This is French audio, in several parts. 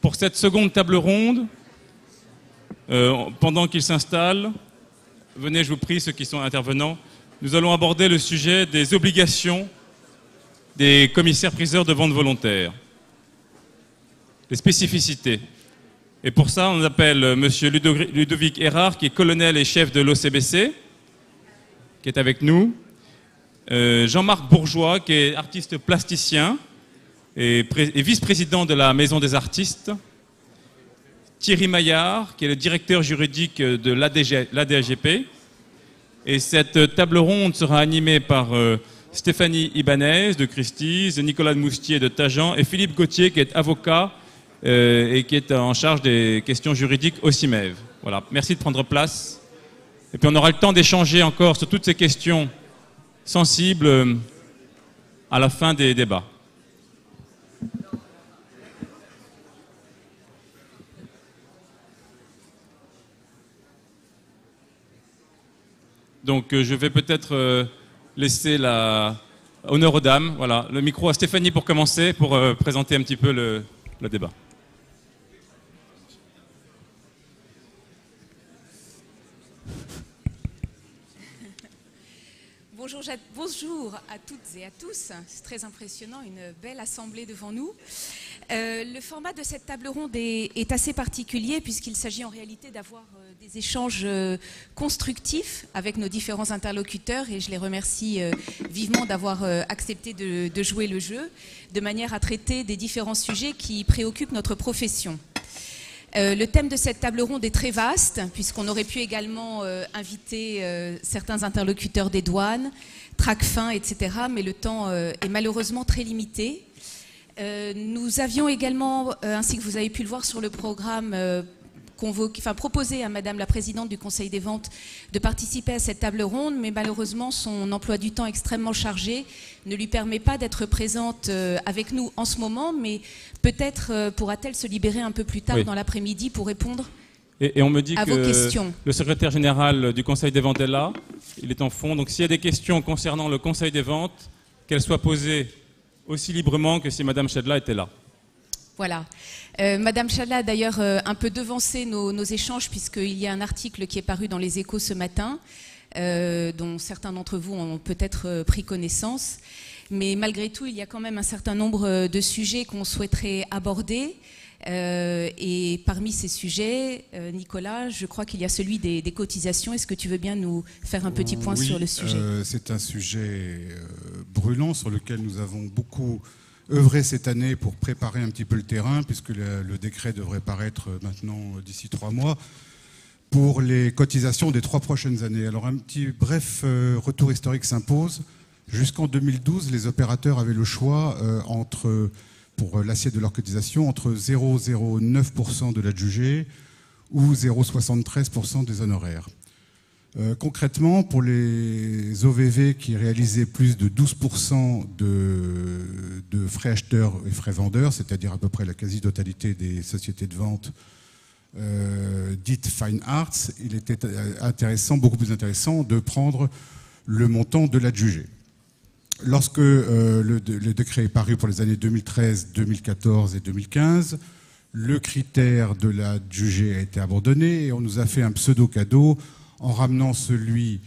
Pour cette seconde table ronde, pendant qu'ils s'installent, venez, je vous prie, ceux qui sont intervenants, nous allons aborder le sujet des obligations des commissaires-priseurs de vente volontaire, les spécificités. Et pour ça, on appelle M. Ludovic Erard, qui est colonel et chef de l'OCBC, qui est avec nous. Jean-Marc Bourgeois, qui est artiste plasticien et vice-président de la Maison des Artistes. Thierry Maillard, qui est le directeur juridique de l'ADAGP. Et cette table ronde sera animée par Stéphanie Ibanez de Christie's, Nicolas de Moustier de Tajan et Philippe Gauthier, qui est avocat et qui est en charge des questions juridiques au CIMEV. Voilà, merci de prendre place. Et puis on aura le temps d'échanger encore sur toutes ces questions sensibles à la fin des débats. Donc je vais peut-être laisser honneur aux dames. Voilà, le micro à Stéphanie pour commencer, pour présenter un petit peu le débat. Bonjour à toutes et à tous. C'est très impressionnant, une belle assemblée devant nous. Le format de cette table ronde est assez particulier puisqu'il s'agit en réalité d'avoir des échanges constructifs avec nos différents interlocuteurs et je les remercie vivement d'avoir accepté de jouer le jeu de manière à traiter des différents sujets qui préoccupent notre profession. Le thème de cette table ronde est très vaste, puisqu'on aurait pu également inviter certains interlocuteurs des douanes, Tracfin, etc., mais le temps est malheureusement très limité. Nous avions également, ainsi que vous avez pu le voir sur le programme, proposé à Madame la Présidente du Conseil des ventes de participer à cette table ronde, mais malheureusement son emploi du temps extrêmement chargé ne lui permet pas d'être présente avec nous en ce moment, mais peut-être pourra-t-elle se libérer un peu plus tard dans l'après-midi pour répondre et on me dit à vos questions. Le secrétaire général du Conseil des ventes est là, il est en fond, donc s'il y a des questions concernant le Conseil des ventes, qu'elles soient posées aussi librement que si Madame Chadla était là. Voilà. Madame Chadla a d'ailleurs un peu devancé nos échanges puisqu'il y a un article qui est paru dans les Échos ce matin, dont certains d'entre vous ont peut-être pris connaissance. Mais malgré tout, il y a quand même un certain nombre de sujets qu'on souhaiterait aborder. Et parmi ces sujets, Nicolas, je crois qu'il y a celui des cotisations. Est-ce que tu veux bien nous faire un petit point sur le sujet ? C'est un sujet brûlant sur lequel nous avons beaucoup œuvré cette année pour préparer un petit peu le terrain, puisque le décret devrait paraître maintenant d'ici 3 mois, pour les cotisations des 3 prochaines années. Alors un petit bref retour historique s'impose. Jusqu'en 2012, les opérateurs avaient le choix pour l'assiette de leur cotisation entre 0,09% de l'adjugé ou 0,73% des honoraires. Concrètement, pour les OVV qui réalisaient plus de 12% de frais acheteurs et frais vendeurs, c'est-à-dire à peu près la quasi-totalité des sociétés de vente dites Fine Arts, il était beaucoup plus intéressant de prendre le montant de l'adjugé. Lorsque le décret est paru pour les années 2013, 2014 et 2015, le critère de l'adjugé a été abandonné et on nous a fait un pseudo-cadeau en ramenant celui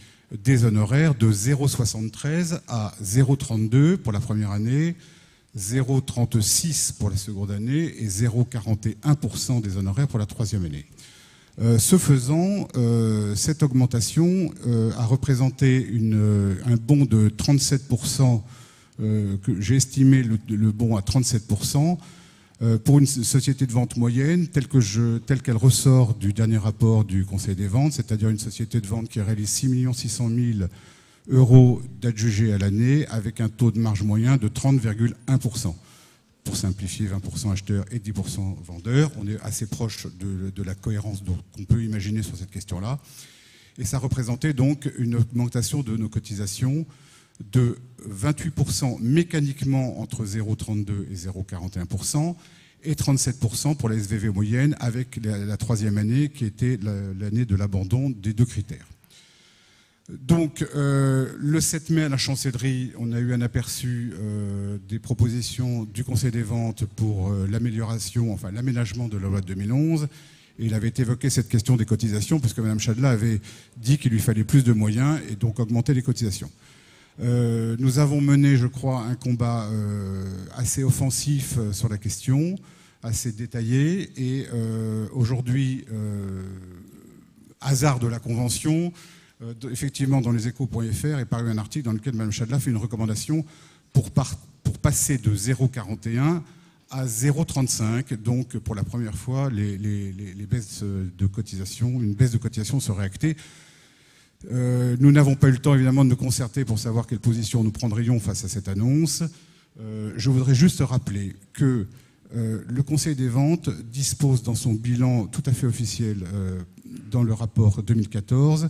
des honoraires de 0,73 à 0,32 pour la première année, 0,36 pour la seconde année et 0,41% des honoraires pour la troisième année. Ce faisant, cette augmentation a représenté un bond de 37%, que j'ai estimé le bond à 37%, pour une société de vente moyenne telle qu'elle ressort du dernier rapport du Conseil des ventes, c'est-à-dire une société de vente qui réalise 6 600 000 euros d'adjugé à l'année avec un taux de marge moyen de 30,1%. Pour simplifier, 20% acheteurs et 10% vendeurs. On est assez proche de la cohérence qu'on peut imaginer sur cette question-là. Et ça représentait donc une augmentation de nos cotisations de 28% mécaniquement entre 0,32 et 0,41% et 37% pour la SVV moyenne avec la troisième année qui était l'année de l'abandon des 2 critères. Donc, le 7 mai à la chancellerie, on a eu un aperçu des propositions du Conseil des ventes pour l'amélioration, enfin l'aménagement de la loi de 2011. Et il avait évoqué cette question des cotisations, puisque Mme Chadla avait dit qu'il lui fallait plus de moyens et donc augmenter les cotisations. Nous avons mené, je crois, un combat assez offensif sur la question, assez détaillé. Et aujourd'hui, hasard de la Convention, effectivement, dans les échos.fr est paru un article dans lequel Mme Chadla fait une recommandation pour passer de 0,41 à 0,35. Donc, pour la première fois, les baisses de cotisation, une baisse de cotisation serait actée. Nous n'avons pas eu le temps, évidemment, de nous concerter pour savoir quelle position nous prendrions face à cette annonce. Je voudrais juste rappeler que le Conseil des ventes dispose dans son bilan tout à fait officiel, dans le rapport 2014,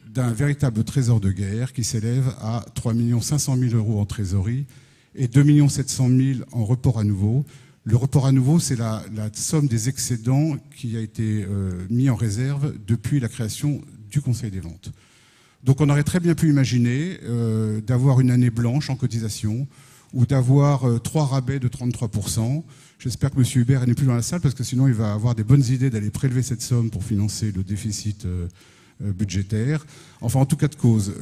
d'un véritable trésor de guerre qui s'élève à 3 500 000 € en trésorerie et 2 700 000 en report à nouveau. Le report à nouveau, c'est la somme des excédents qui a été mis en réserve depuis la création du Conseil des ventes. Donc on aurait très bien pu imaginer d'avoir une année blanche en cotisation ou d'avoir 3 rabais de 33%. J'espère que M. Hubert n'est plus dans la salle parce que sinon il va avoir des bonnes idées d'aller prélever cette somme pour financer le déficit budgétaire. Enfin, en tout cas de cause,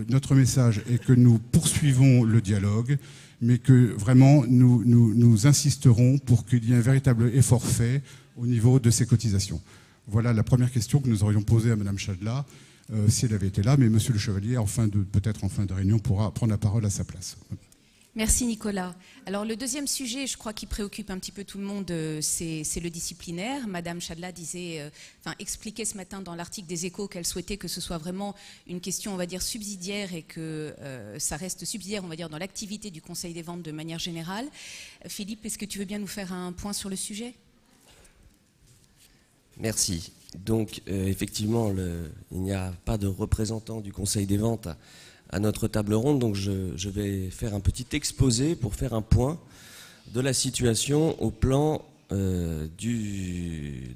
notre message est que nous poursuivons le dialogue, mais que vraiment nous insisterons pour qu'il y ait un véritable effort fait au niveau de ces cotisations. Voilà la première question que nous aurions posée à Mme Chadla si elle avait été là, mais M. le Chevalier, peut-être en fin de réunion, pourra prendre la parole à sa place. Merci Nicolas. Alors le deuxième sujet, je crois, qui préoccupe un petit peu tout le monde, c'est le disciplinaire. Madame Chadla expliquait ce matin dans l'article des Échos qu'elle souhaitait que ce soit vraiment une question, on va dire, subsidiaire et que ça reste subsidiaire, on va dire, dans l'activité du Conseil des ventes de manière générale. Philippe, est-ce que tu veux bien nous faire un point sur le sujet ? Merci. Donc effectivement, il n'y a pas de représentant du Conseil des ventes à notre table ronde, donc je vais faire un petit exposé pour faire un point de la situation au plan de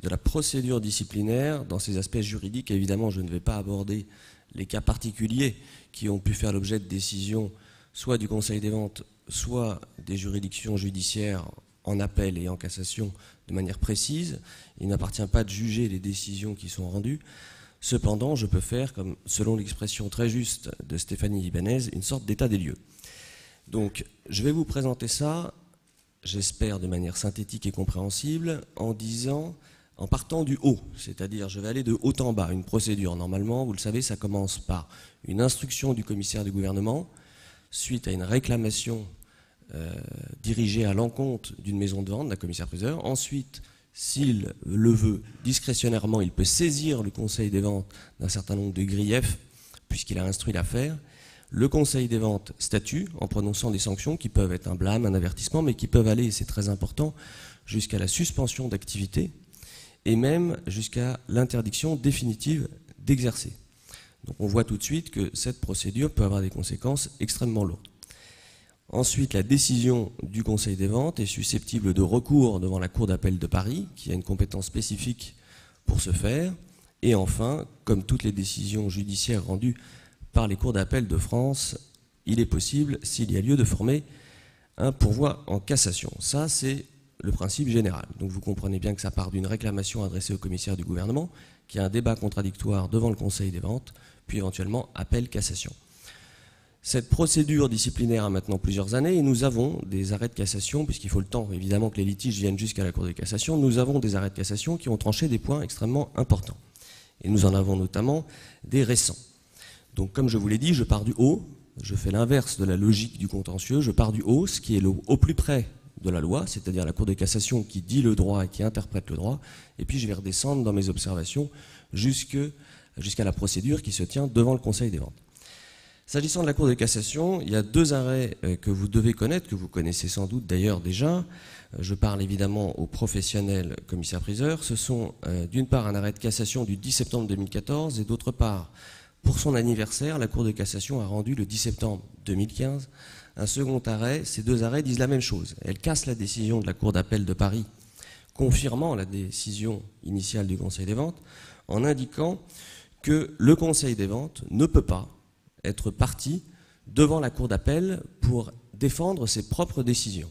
la procédure disciplinaire dans ses aspects juridiques. Évidemment, je ne vais pas aborder les cas particuliers qui ont pu faire l'objet de décisions soit du Conseil des ventes, soit des juridictions judiciaires en appel et en cassation de manière précise. Il n'appartient pas de juger les décisions qui sont rendues. Cependant, je peux faire, comme selon l'expression très juste de Stéphanie Libanez, une sorte d'état des lieux. Donc, je vais vous présenter ça, j'espère de manière synthétique et compréhensible, en partant du haut, c'est-à-dire je vais aller de haut en bas. Une procédure, normalement, vous le savez, ça commence par une instruction du commissaire du gouvernement, suite à une réclamation dirigée à l'encontre d'une maison de vente, d'un commissaire-priseur. Ensuite, s'il le veut discrétionnairement, il peut saisir le Conseil des ventes d'un certain nombre de griefs, puisqu'il a instruit l'affaire. Le Conseil des ventes statue en prononçant des sanctions qui peuvent être un blâme, un avertissement, mais qui peuvent aller, et c'est très important, jusqu'à la suspension d'activité et même jusqu'à l'interdiction définitive d'exercer. Donc on voit tout de suite que cette procédure peut avoir des conséquences extrêmement lourdes. Ensuite, la décision du Conseil des ventes est susceptible de recours devant la Cour d'appel de Paris, qui a une compétence spécifique pour ce faire. Et enfin, comme toutes les décisions judiciaires rendues par les cours d'appel de France, il est possible, s'il y a lieu, de former un pourvoi en cassation. Ça, c'est le principe général. Donc vous comprenez bien que ça part d'une réclamation adressée au commissaire du gouvernement, qui a un débat contradictoire devant le Conseil des ventes, puis éventuellement appel cassation. Cette procédure disciplinaire a maintenant plusieurs années et nous avons des arrêts de cassation, puisqu'il faut le temps évidemment que les litiges viennent jusqu'à la Cour de cassation, nous avons des arrêts de cassation qui ont tranché des points extrêmement importants. Et nous en avons notamment des récents. Donc comme je vous l'ai dit, je pars du haut, je fais l'inverse de la logique du contentieux, je pars du haut, ce qui est au plus près de la loi, c'est-à-dire la Cour de cassation qui dit le droit et qui interprète le droit, et puis je vais redescendre dans mes observations jusqu'à la procédure qui se tient devant le Conseil des ventes. S'agissant de la Cour de cassation, il y a 2 arrêts que vous devez connaître, que vous connaissez sans doute d'ailleurs déjà. Je parle évidemment aux professionnels commissaires-priseurs. Ce sont d'une part un arrêt de cassation du 10 septembre 2014 et d'autre part, pour son anniversaire, la Cour de cassation a rendu le 10 septembre 2015 un second arrêt. Ces 2 arrêts disent la même chose. Elles cassent la décision de la Cour d'appel de Paris, confirmant la décision initiale du Conseil des ventes, en indiquant que le Conseil des ventes ne peut pas être partie devant la Cour d'appel pour défendre ses propres décisions.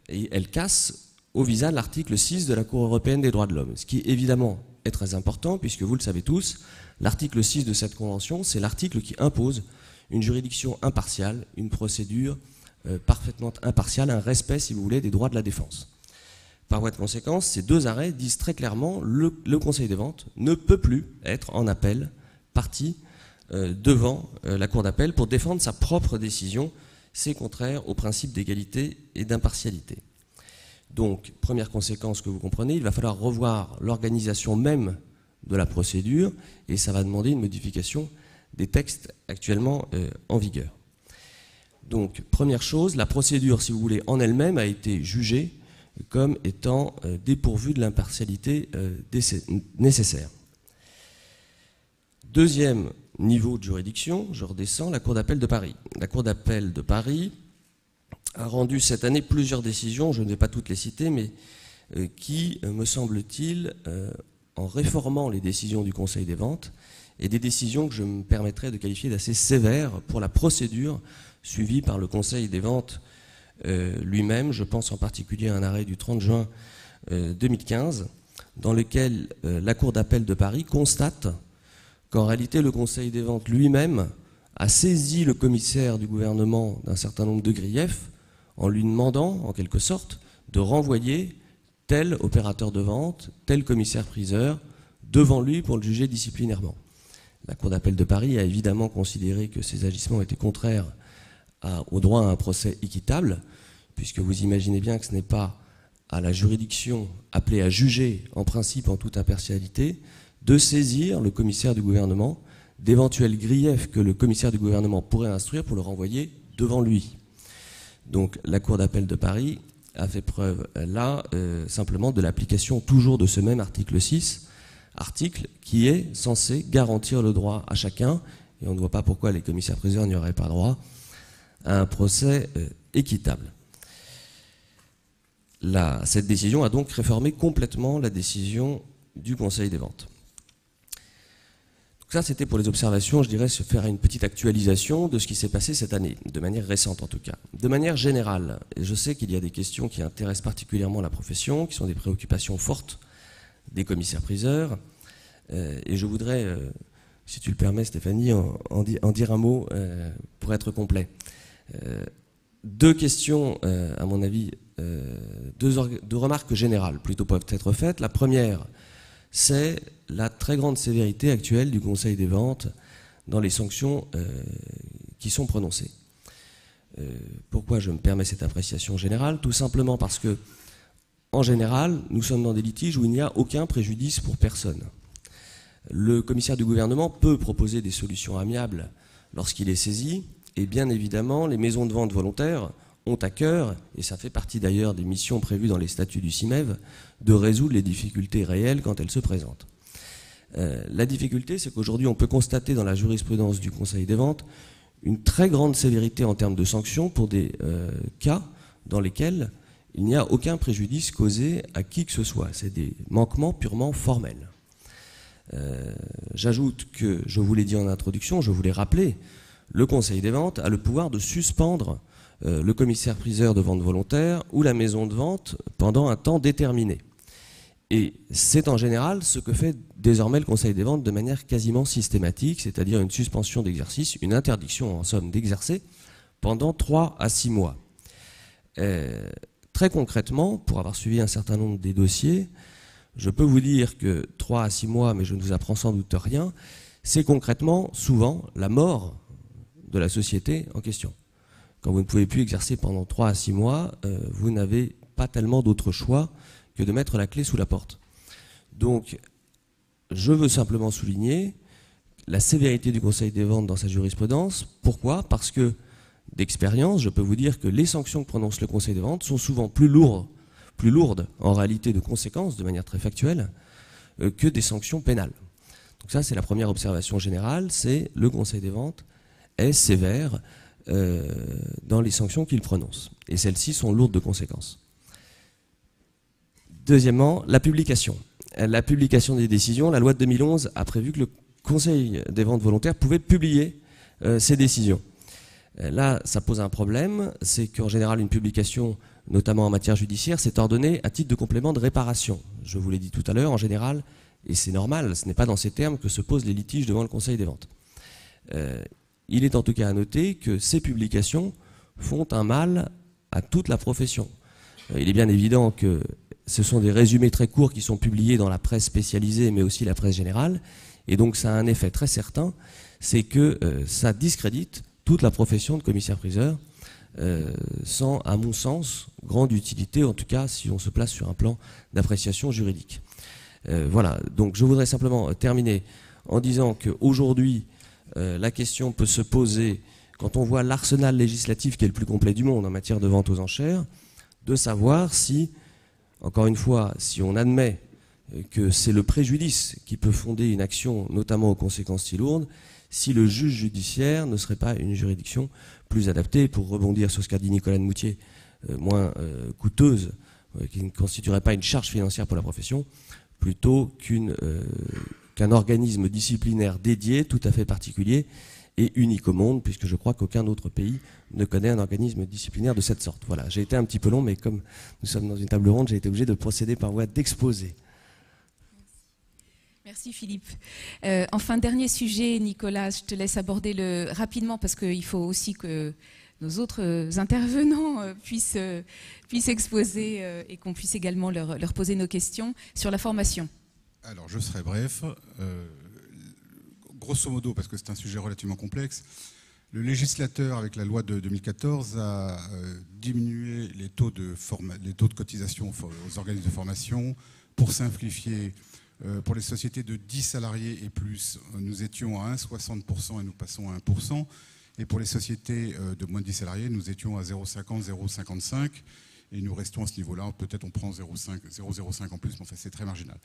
Et elle casse au visa l'article 6 de la Cour européenne des droits de l'homme, ce qui évidemment est très important puisque vous le savez tous, l'article 6 de cette convention, c'est l'article qui impose une juridiction impartiale, une procédure parfaitement impartiale, un respect, si vous voulez, des droits de la défense. Par voie de conséquence, ces deux arrêts disent très clairement le Conseil des ventes ne peut plus être en appel partie devant la Cour d'appel pour défendre sa propre décision. C'est contraire au principe d'égalité et d'impartialité. Donc, première conséquence que vous comprenez, il va falloir revoir l'organisation même de la procédure et ça va demander une modification des textes actuellement en vigueur. Donc, première chose, la procédure, si vous voulez, en elle-même a été jugée comme étant dépourvue de l'impartialité nécessaire. Deuxième niveau de juridiction, je redescends, la Cour d'appel de Paris. La Cour d'appel de Paris a rendu cette année plusieurs décisions, je ne vais pas toutes les citer, mais qui, me semble-t-il, en réformant les décisions du Conseil des ventes, et des décisions que je me permettrais de qualifier d'assez sévères pour la procédure suivie par le Conseil des ventes lui-même. Je pense en particulier à un arrêt du 30 juin 2015, dans lequel la Cour d'appel de Paris constate qu'en réalité le Conseil des ventes lui-même a saisi le commissaire du gouvernement d'un certain nombre de griefs en lui demandant, en quelque sorte, de renvoyer tel opérateur de vente, tel commissaire-priseur, devant lui pour le juger disciplinairement. La Cour d'appel de Paris a évidemment considéré que ces agissements étaient contraires au droit à un procès équitable, puisque vous imaginez bien que ce n'est pas à la juridiction appelée à juger, en principe en toute impartialité, de saisir le commissaire du gouvernement d'éventuels griefs que le commissaire du gouvernement pourrait instruire pour le renvoyer devant lui. Donc la Cour d'appel de Paris a fait preuve là simplement de l'application toujours de ce même article 6, article qui est censé garantir le droit à chacun, et on ne voit pas pourquoi les commissaires-priseurs n'y auraient pas droit, à un procès équitable. Cette décision a donc réformé complètement la décision du Conseil des ventes. Donc ça, c'était pour les observations, je dirais, se faire une petite actualisation de ce qui s'est passé cette année, de manière récente en tout cas. De manière générale, et je sais qu'il y a des questions qui intéressent particulièrement la profession, qui sont des préoccupations fortes des commissaires-priseurs, et je voudrais, si tu le permets Stéphanie, en dire un mot pour être complet. Deux questions, à mon avis, deux remarques générales plutôt peuvent être faites. La première, c'est la très grande sévérité actuelle du Conseil des ventes dans les sanctions qui sont prononcées. Pourquoi je me permets cette appréciation générale? Tout simplement parce que, en général, nous sommes dans des litiges où il n'y a aucun préjudice pour personne. Le commissaire du gouvernement peut proposer des solutions amiables lorsqu'il est saisi, et bien évidemment, les maisons de vente volontaires ont à cœur, et ça fait partie d'ailleurs des missions prévues dans les statuts du CIMEV, de résoudre les difficultés réelles quand elles se présentent. La difficulté, c'est qu'aujourd'hui, on peut constater dans la jurisprudence du Conseil des ventes une très grande sévérité en termes de sanctions pour des cas dans lesquels il n'y a aucun préjudice causé à qui que ce soit. C'est des manquements purement formels. J'ajoute que, je vous l'ai dit en introduction, je vous l'ai rappelé, le Conseil des ventes a le pouvoir de suspendre le commissaire-priseur de vente volontaire ou la maison de vente pendant un temps déterminé. Et c'est en général ce que fait désormais le Conseil des ventes de manière quasiment systématique, c'est-à-dire une suspension d'exercice, une interdiction en somme d'exercer pendant 3 à 6 mois. Très concrètement, pour avoir suivi un certain nombre des dossiers, je peux vous dire que 3 à 6 mois, mais je ne vous apprends sans doute rien, c'est concrètement souvent la mort de la société en question. Quand vous ne pouvez plus exercer pendant 3 à 6 mois, vous n'avez pas tellement d'autre choix que de mettre la clé sous la porte. Donc, je veux simplement souligner la sévérité du Conseil des ventes dans sa jurisprudence. Pourquoi? Parce que, d'expérience, je peux vous dire que les sanctions que prononce le Conseil des ventes sont souvent plus lourdes en réalité de conséquences, de manière très factuelle, que des sanctions pénales. Donc ça, c'est la première observation générale, c'est le Conseil des ventes est sévère dans les sanctions qu'il prononce. Et celles-ci sont lourdes de conséquences. Deuxièmement, la publication. La publication des décisions, la loi de 2011 a prévu que le Conseil des ventes volontaires pouvait publier ces décisions. Là, ça pose un problème, c'est qu'en général, une publication, notamment en matière judiciaire, c'est ordonné à titre de complément de réparation. Je vous l'ai dit tout à l'heure, en général, et c'est normal, ce n'est pas dans ces termes que se posent les litiges devant le Conseil des ventes. Il est en tout cas à noter que ces publications font un mal à toute la profession. Il est bien évident que ce sont des résumés très courts qui sont publiés dans la presse spécialisée, mais aussi la presse générale, et donc ça a un effet très certain, c'est que ça discrédite toute la profession de commissaire-priseur, sans, à mon sens, grande utilité, en tout cas si on se place sur un plan d'appréciation juridique. Voilà, donc je voudrais simplement terminer en disant qu'aujourd'hui, la question peut se poser, quand on voit l'arsenal législatif qui est le plus complet du monde en matière de vente aux enchères, de savoir si, encore une fois, si on admet que c'est le préjudice qui peut fonder une action, notamment aux conséquences si lourdes, si le juge judiciaire ne serait pas une juridiction plus adaptée, pour rebondir sur ce qu'a dit Nicolas de Moutier, moins coûteuse, qui ne constituerait pas une charge financière pour la profession, plutôt qu'un organisme disciplinaire dédié, tout à fait particulier et unique au monde, puisque je crois qu'aucun autre pays ne connaît un organisme disciplinaire de cette sorte. Voilà, j'ai été un petit peu long, mais comme nous sommes dans une table ronde, j'ai été obligé de procéder par voie d'exposé. Merci Philippe. Enfin, dernier sujet, Nicolas, je te laisse aborder rapidement parce qu'il faut aussi que nos autres intervenants puissent exposer et qu'on puisse également leur poser nos questions sur la formation. Alors, je serai bref. Grosso modo, parce que c'est un sujet relativement complexe, le législateur, avec la loi de 2014, a diminué les taux de cotisation aux organismes de formation pour simplifier. Pour les sociétés de 10 salariés et plus, nous étions à 1,60% et nous passons à 1%. Et pour les sociétés de moins de 10 salariés, nous étions à 0,50, 0,55. Et nous restons à ce niveau-là. Peut-être on prend 0,05 en plus, mais enfin c'est très marginal.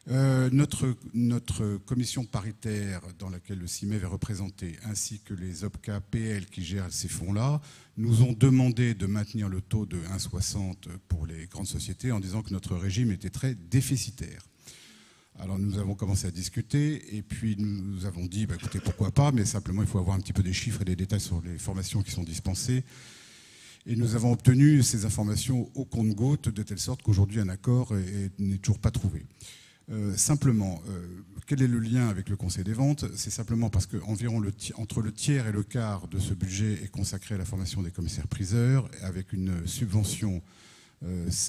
Notre commission paritaire dans laquelle le CIMEV est représenté, ainsi que les OPCA PL qui gèrent ces fonds-là, nous ont demandé de maintenir le taux de 1,60 pour les grandes sociétés en disant que notre régime était très déficitaire. Alors nous avons commencé à discuter et puis nous avons dit, écoutez, pourquoi pas, mais simplement il faut avoir un petit peu des chiffres et des détails sur les formations qui sont dispensées. Et nous avons obtenu ces informations au compte-gouttes de telle sorte qu'aujourd'hui un accord n'est toujours pas trouvé. Simplement, quel est le lien avec le Conseil des ventes? C'est simplement parce que entre le tiers et le quart de ce budget est consacré à la formation des commissaires-priseurs, avec une subvention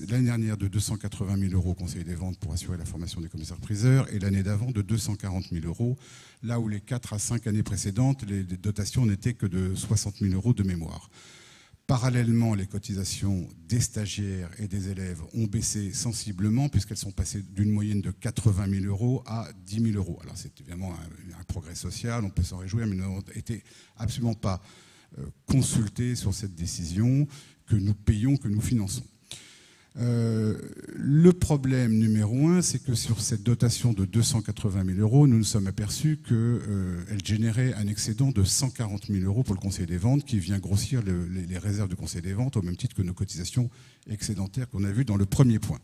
l'année dernière de 280 000 € au Conseil des ventes pour assurer la formation des commissaires-priseurs et l'année d'avant de 240 000 €, là où les 4 à 5 années précédentes, les dotations n'étaient que de 60 000 € de mémoire. Parallèlement, les cotisations des stagiaires et des élèves ont baissé sensiblement puisqu'elles sont passées d'une moyenne de 80 000 € à 10 000 €. Alors c'est évidemment un progrès social, on peut s'en réjouir, mais nous n'avons été absolument pas consultés sur cette décision que nous payons, que nous finançons. Le problème numéro 1, c'est que sur cette dotation de 280 000 €, nous nous sommes aperçus qu'elle générait un excédent de 140 000 € pour le Conseil des ventes qui vient grossir les réserves du Conseil des ventes au même titre que nos cotisations excédentaires qu'on a vues dans le premier point.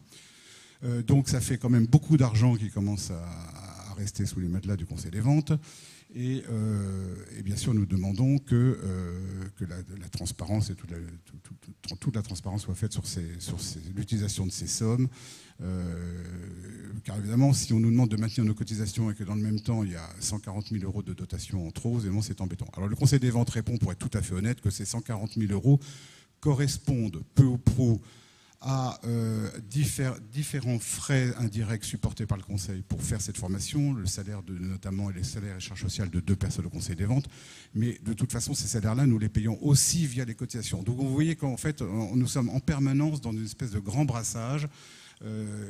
Donc ça fait quand même beaucoup d'argent qui commence à rester sous les matelas du Conseil des ventes. Et bien sûr, nous demandons que la transparence et toute la transparence soit faite sur l'utilisation de ces sommes. Car évidemment, si on nous demande de maintenir nos cotisations et que dans le même temps, il y a 140 000 € de dotation en trop, évidemment, c'est embêtant. Alors le Conseil des ventes répond, pour être tout à fait honnête, que ces 140 000 € correspondent peu ou prou à différents frais indirects supportés par le Conseil pour faire cette formation, le salaire notamment et les salaires et charges sociales de 2 personnes au Conseil des ventes. Mais de toute façon, ces salaires-là, nous les payons aussi via les cotisations. Donc vous voyez qu'en fait, nous sommes en permanence dans une espèce de grand brassage.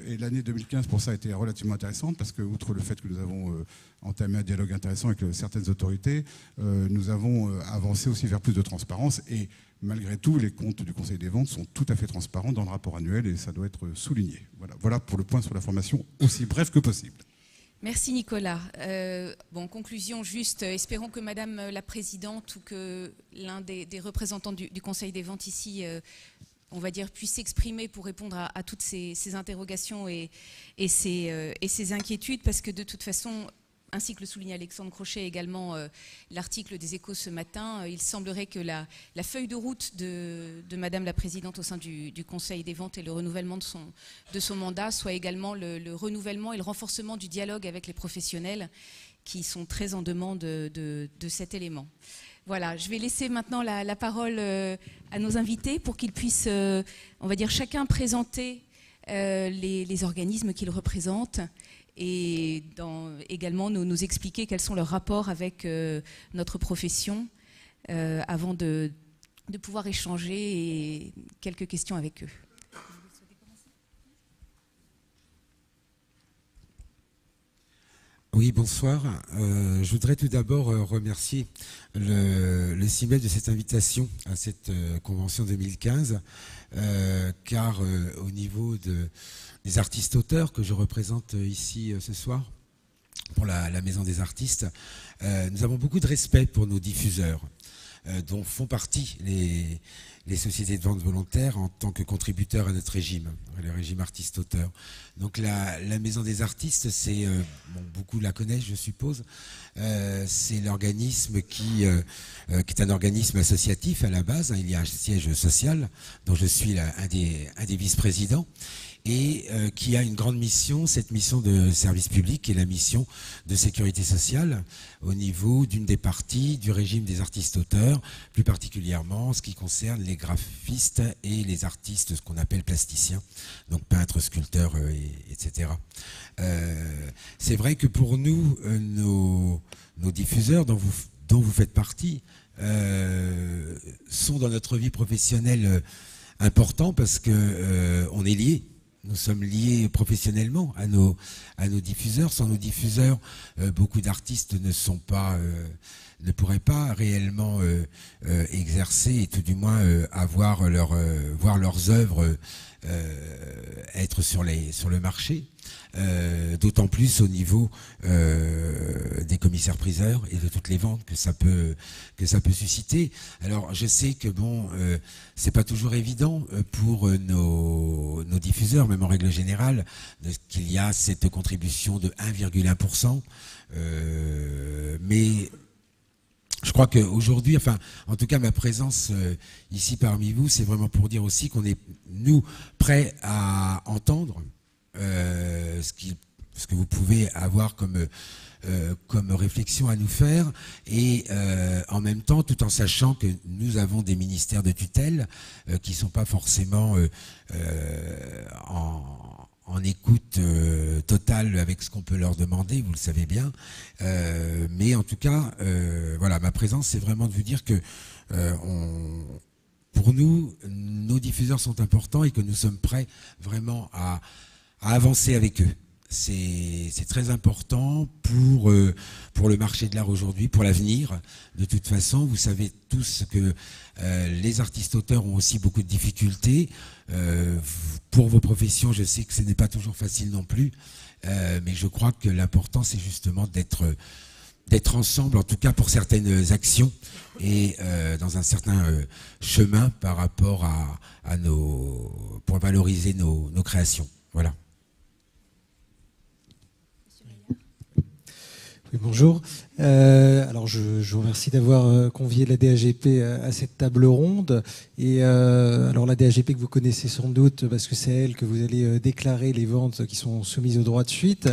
Et l'année 2015, pour ça, a été relativement intéressante parce que, outre le fait que nous avons entamé un dialogue intéressant avec certaines autorités, nous avons avancé aussi vers plus de transparence. Et malgré tout, les comptes du Conseil des ventes sont tout à fait transparents dans le rapport annuel et ça doit être souligné. Voilà pour le point sur la formation, aussi bref que possible. Merci Nicolas. Conclusion juste, espérons que Madame la Présidente ou que l'un des représentants du Conseil des ventes ici, on va dire, puisse s'exprimer pour répondre à toutes ces interrogations et ces inquiétudes, parce que de toute façon, ainsi que le souligne Alexandre Crochet également, l'article des Échos ce matin, il semblerait que la feuille de route de Madame la Présidente au sein du Conseil des ventes et le renouvellement de son mandat soit également le renouvellement et le renforcement du dialogue avec les professionnels qui sont très en demande de cet élément. Voilà, je vais laisser maintenant la parole à nos invités pour qu'ils puissent, on va dire, chacun présenter les organismes qu'ils représentent et également nous expliquer quels sont leurs rapports avec notre profession avant de pouvoir échanger et quelques questions avec eux. Oui, bonsoir. Je voudrais tout d'abord remercier le CIMEF de cette invitation à cette convention 2015, car au niveau des artistes-auteurs que je représente ici ce soir, pour la Maison des artistes, nous avons beaucoup de respect pour nos diffuseurs, dont font partie les sociétés de vente volontaire en tant que contributeurs à notre régime, le régime artiste-auteur. Donc la Maison des artistes, c'est, bon, beaucoup la connaissent je suppose, c'est l'organisme qui est un organisme associatif à la base, hein, il y a un siège social dont je suis un des vice-présidents, et qui a une grande mission, cette mission de service public et la mission de sécurité sociale au niveau d'une des parties du régime des artistes-auteurs, plus particulièrement en ce qui concerne les graphistes et les artistes, ce qu'on appelle plasticiens, donc peintres, sculpteurs, etc. C'est vrai que pour nous, nos diffuseurs dont vous faites partie sont dans notre vie professionnelle importants parce que on est liés. Nous sommes liés professionnellement à nos diffuseurs. Sans nos diffuseurs, beaucoup d'artistes ne pourraient pas réellement exercer et tout du moins voir leurs œuvres être sur le marché. D'autant plus au niveau des commissaires-priseurs et de toutes les ventes que ça peut susciter. Alors je sais que bon, c'est pas toujours évident pour nos diffuseurs, même en règle générale, qu'il y a cette contribution de 1,1%, mais je crois qu'aujourd'hui, enfin, en tout cas, ma présence ici parmi vous, c'est vraiment pour dire aussi qu'on est, nous, prêts à entendre ce que vous pouvez avoir comme réflexion à nous faire, et en même temps, tout en sachant que nous avons des ministères de tutelle qui ne sont pas forcément en écoute totale avec ce qu'on peut leur demander, vous le savez bien. Mais en tout cas, voilà, ma présence, c'est vraiment de vous dire que pour nous, nos diffuseurs sont importants et que nous sommes prêts vraiment à avancer avec eux. C'est très important pour le marché de l'art aujourd'hui, pour l'avenir. De toute façon, vous savez tous que les artistes-auteurs ont aussi beaucoup de difficultés. Pour vos professions, je sais que ce n'est pas toujours facile non plus, mais je crois que l'important, c'est justement d'être ensemble, en tout cas pour certaines actions et dans un certain chemin par rapport pour valoriser nos créations. Voilà. Oui, bonjour. Alors je vous remercie d'avoir convié la DAGP à cette table ronde. Et alors la DAGP que vous connaissez sans doute parce que c'est elle que vous allez déclarer les ventes qui sont soumises au droit de suite.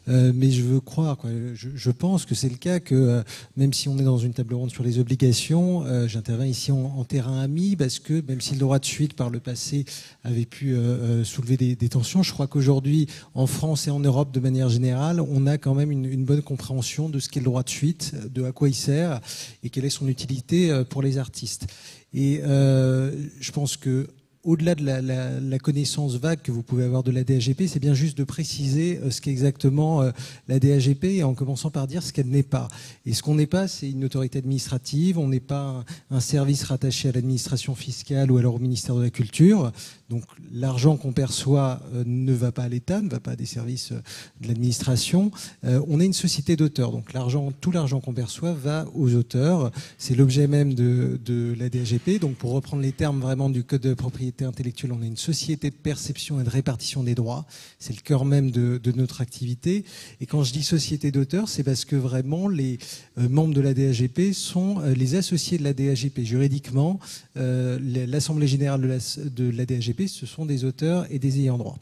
Mais je veux croire, je pense que c'est le cas, que même si on est dans une table ronde sur les obligations, j'interviens ici en terrain ami parce que même si le droit de suite par le passé avait pu soulever des tensions, je crois qu'aujourd'hui en France et en Europe de manière générale, on a quand même une bonne compréhension de ce qu'est le droit de suite, de à quoi il sert et quelle est son utilité pour les artistes. Et je pense que au-delà de la connaissance vague que vous pouvez avoir de la DAGP, c'est bien juste de préciser ce qu'est exactement la DAGP, et en commençant par dire ce qu'elle n'est pas. Et ce qu'on n'est pas, c'est une autorité administrative, on n'est pas un service rattaché à l'administration fiscale ou alors au ministère de la Culture. Donc l'argent qu'on perçoit ne va pas à l'État, ne va pas à des services de l'administration. On est une société d'auteurs, donc tout l'argent qu'on perçoit va aux auteurs. C'est l'objet même de la DAGP. Donc pour reprendre les termes vraiment du Code de propriété propriété intellectuelle, on est une société de perception et de répartition des droits. C'est le cœur même de notre activité. Et quand je dis société d'auteurs, c'est parce que vraiment les membres de la DAGP sont les associés de la DAGP. Juridiquement, l'Assemblée générale de la DAGP, ce sont des auteurs et des ayants droit.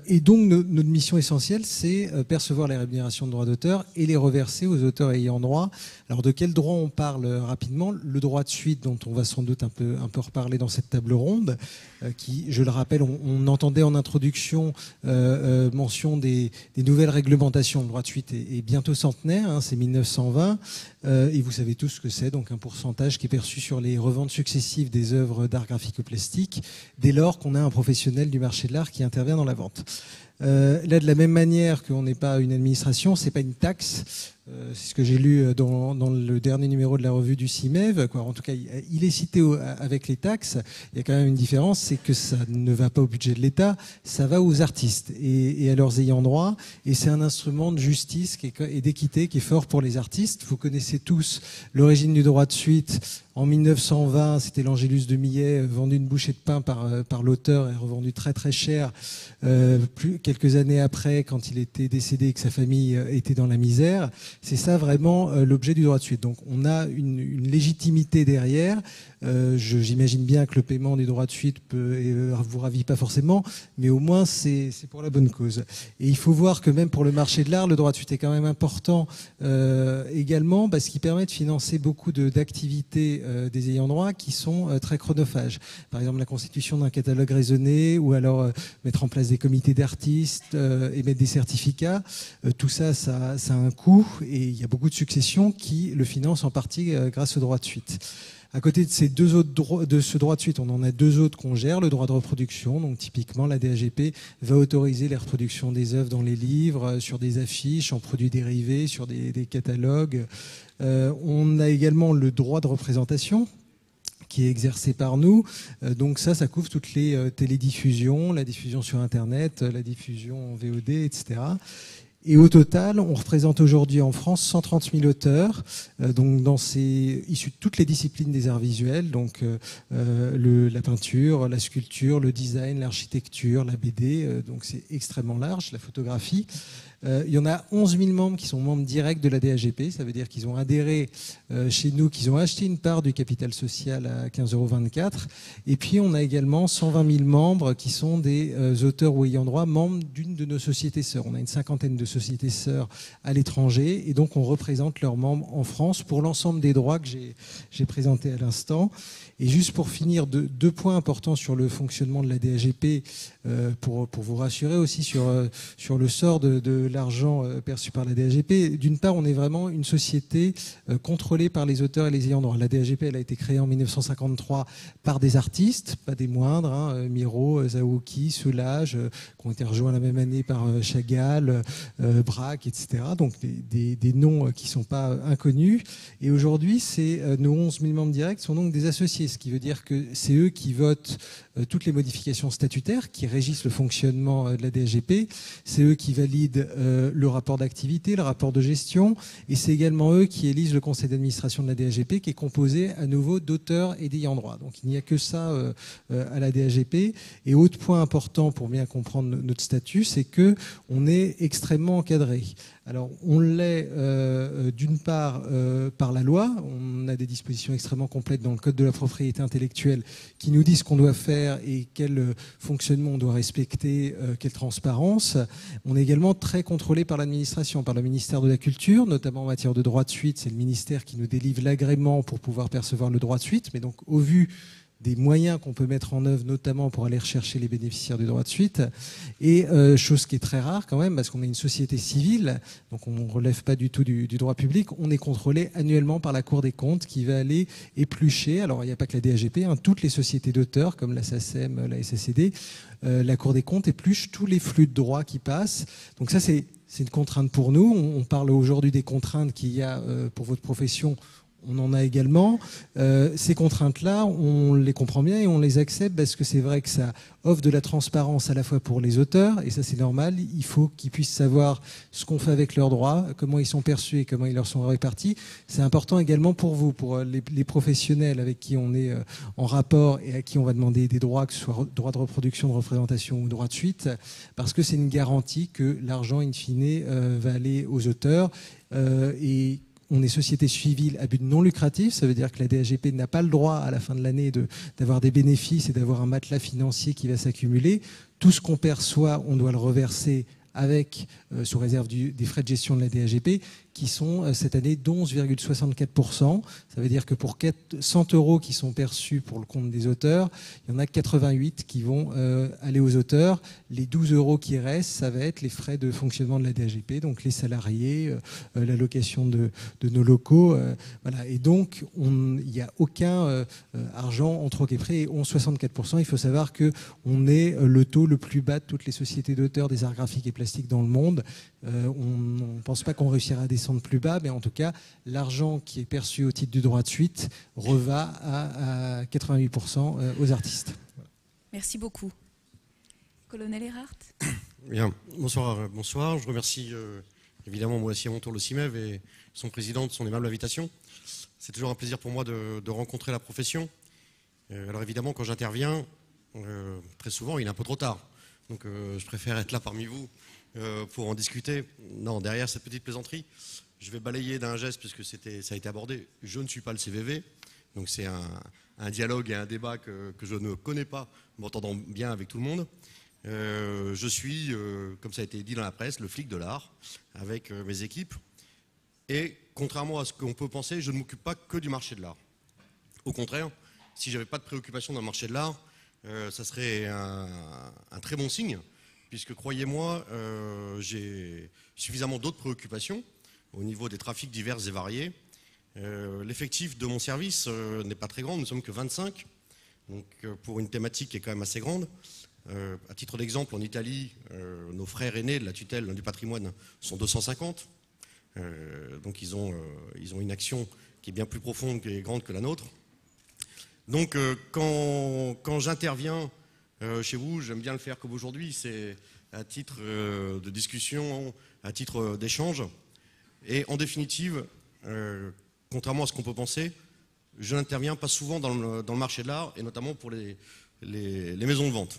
Et donc notre mission essentielle, c'est percevoir les rémunérations de droits d'auteur et les reverser aux auteurs ayant droit. Alors de quel droit on parle rapidement? Le droit de suite, dont on va sans doute un peu reparler dans cette table ronde, qui, je le rappelle, on entendait en introduction mention des nouvelles réglementations. Le droit de suite est bientôt centenaire, hein, c'est 1920, et vous savez tous ce que c'est, donc un pourcentage qui est perçu sur les reventes successives des œuvres d'art graphique ou plastique, dès lors qu'on a un professionnel du marché de l'art qui intervient dans la vente. Là, de la même manière qu'on n'est pas une administration, c'est pas une taxe. C'est ce que j'ai lu dans le dernier numéro de la revue du CIMEV. En tout cas, il est cité avec les taxes. Il y a quand même une différence, c'est que ça ne va pas au budget de l'État, ça va aux artistes et à leurs ayants droit. Et c'est un instrument de justice et d'équité qui est fort pour les artistes. Vous connaissez tous l'origine du droit de suite. En 1920, c'était l'Angélus de Millet, vendu une bouchée de pain par l'auteur et revendu très très cher. Quelques années après, quand il était décédé et que sa famille était dans la misère. C'est ça vraiment l'objet du droit de suite. Donc on a une légitimité derrière. J'imagine bien que le paiement des droits de suite vous ravit pas forcément, mais au moins c'est pour la bonne cause. Et il faut voir que même pour le marché de l'art, le droit de suite est quand même important également parce qu'il permet de financer beaucoup d'activités des ayants droit qui sont très chronophages. Par exemple la constitution d'un catalogue raisonné ou alors mettre en place des comités d'artistes, émettre des certificats. Tout ça, ça a un coût et il y a beaucoup de successions qui le financent en partie grâce au droit de suite. À côté de ce droit de suite, on en a deux autres qu'on gère. Le droit de reproduction, donc typiquement la DAGP va autoriser les reproductions des œuvres dans les livres, sur des affiches, en produits dérivés, sur des catalogues. On a également le droit de représentation qui est exercé par nous. Donc ça couvre toutes les télédiffusions, la diffusion sur Internet, la diffusion en VOD, etc. Et au total, on représente aujourd'hui en France 130 000 auteurs, donc issus de toutes les disciplines des arts visuels, donc la peinture, la sculpture, le design, l'architecture, la BD, donc c'est extrêmement large, la photographie. Il y en a 11 000 membres qui sont membres directs de la DAGP, ça veut dire qu'ils ont adhéré chez nous, qu'ils ont acheté une part du capital social à 15,24 €. Et puis on a également 120 000 membres qui sont des auteurs ou ayants droit, membres d'une de nos sociétés sœurs. On a une cinquantaine de sociétés sœurs à l'étranger et donc on représente leurs membres en France pour l'ensemble des droits que j'ai présentés à l'instant. Et juste pour finir, deux points importants sur le fonctionnement de la DAGP, pour vous rassurer aussi sur le sort de l'argent perçu par la DAGP. D'une part, on est vraiment une société contrôlée par les auteurs et les ayants droit. La DAGP, elle a été créée en 1953 par des artistes, pas des moindres, hein, Miro, Zaouki, Soulage, qui ont été rejoints la même année par Chagall, Braque, etc. Donc des noms qui ne sont pas inconnus. Et aujourd'hui, nos 11 000 membres directs sont donc des associés, ce qui veut dire que c'est eux qui votent toutes les modifications statutaires qui régissent le fonctionnement de la DAGP. C'est eux qui valident le rapport d'activité, le rapport de gestion, et c'est également eux qui élisent le conseil d'administration de la DAGP, qui est composé à nouveau d'auteurs et d'ayants droit. Donc il n'y a que ça à la DAGP. Et autre point important pour bien comprendre notre statut, c'est que on est extrêmement encadré. Alors on l'est d'une part par la loi. On a des dispositions extrêmement complètes dans le code de la propriété intellectuelle qui nous disent ce qu'on doit faire et quel fonctionnement on doit respecter, quelle transparence. On est également très contrôlé par l'administration, par le ministère de la Culture, notamment en matière de droit de suite. C'est le ministère qui nous délivre l'agrément pour pouvoir percevoir le droit de suite. Mais donc au vu des moyens qu'on peut mettre en œuvre, notamment pour aller rechercher les bénéficiaires du droit de suite. Et chose qui est très rare quand même, parce qu'on est une société civile, donc on ne relève pas du tout du droit public, on est contrôlé annuellement par la Cour des comptes qui va aller éplucher, alors il n'y a pas que la DAGP, hein, toutes les sociétés d'auteurs, comme la SACEM, la SACD, la Cour des comptes épluche tous les flux de droits qui passent. Donc ça, c'est une contrainte pour nous. On parle aujourd'hui des contraintes qu'il y a pour votre profession. on en a également. Ces contraintes-là, on les comprend bien et on les accepte parce que c'est vrai que ça offre de la transparence à la fois pour les auteurs, et ça c'est normal, il faut qu'ils puissent savoir ce qu'on fait avec leurs droits, comment ils sont perçus et comment ils leur sont répartis. C'est important également pour vous, pour les professionnels avec qui on est en rapport et à qui on va demander des droits, que ce soit droit de reproduction, de représentation ou droit de suite, parce que c'est une garantie que l'argent, in fine, va aller aux auteurs. Et on est société civile à but non lucratif, ça veut dire que la DAGP n'a pas le droit à la fin de l'année d'avoir des bénéfices et d'avoir un matelas financier qui va s'accumuler. Tout ce qu'on perçoit, on doit le reverser avec, sous réserve des frais de gestion de la DAGP, qui sont cette année d'11,64%. Ça veut dire que pour 100 € qui sont perçus pour le compte des auteurs, il y en a 88 qui vont aller aux auteurs. Les 12 € qui restent, ça va être les frais de fonctionnement de la DAGP, donc les salariés, la location de nos locaux. Voilà. Et donc, il n'y a aucun argent entre autres et frais. Et 11,64%, il faut savoir qu'on est le taux le plus bas de toutes les sociétés d'auteurs des arts graphiques et plastiques dans le monde. On ne pense pas qu'on réussira à descendre plus bas, mais en tout cas, l'argent qui est perçu au titre du droit de suite reva à 88% aux artistes. Merci beaucoup. Colonel Erhardt. Bien, bonsoir. Je remercie évidemment moi aussi à mon tour le CIMEV et son président de son aimable invitation. C'est toujours un plaisir pour moi de rencontrer la profession. Alors évidemment, quand j'interviens, très souvent, il est un peu trop tard. Donc je préfère être là parmi vous pour en discuter. Non, derrière cette petite plaisanterie, je vais balayer d'un geste, puisque ça a été abordé. Je ne suis pas le CVV, donc c'est un dialogue et un débat que je ne connais pas, m'entendant bien avec tout le monde. Je suis, comme ça a été dit dans la presse, le flic de l'art, avec mes équipes. Et contrairement à ce qu'on peut penser, je ne m'occupe pas que du marché de l'art. Au contraire, si je n'avais pas de préoccupation dans le marché de l'art, ça serait un très bon signe, puisque croyez-moi, j'ai suffisamment d'autres préoccupations au niveau des trafics divers et variés. L'effectif de mon service n'est pas très grand, nous ne sommes que 25, donc pour une thématique qui est quand même assez grande. À titre d'exemple, en Italie, nos frères aînés de la tutelle du patrimoine sont 250, donc ils ont une action qui est bien plus profonde et grande que la nôtre. Donc quand j'interviens chez vous, j'aime bien le faire comme aujourd'hui, c'est à titre de discussion, à titre d'échange. Et en définitive, contrairement à ce qu'on peut penser, je n'interviens pas souvent dans le marché de l'art, et notamment pour les maisons de vente.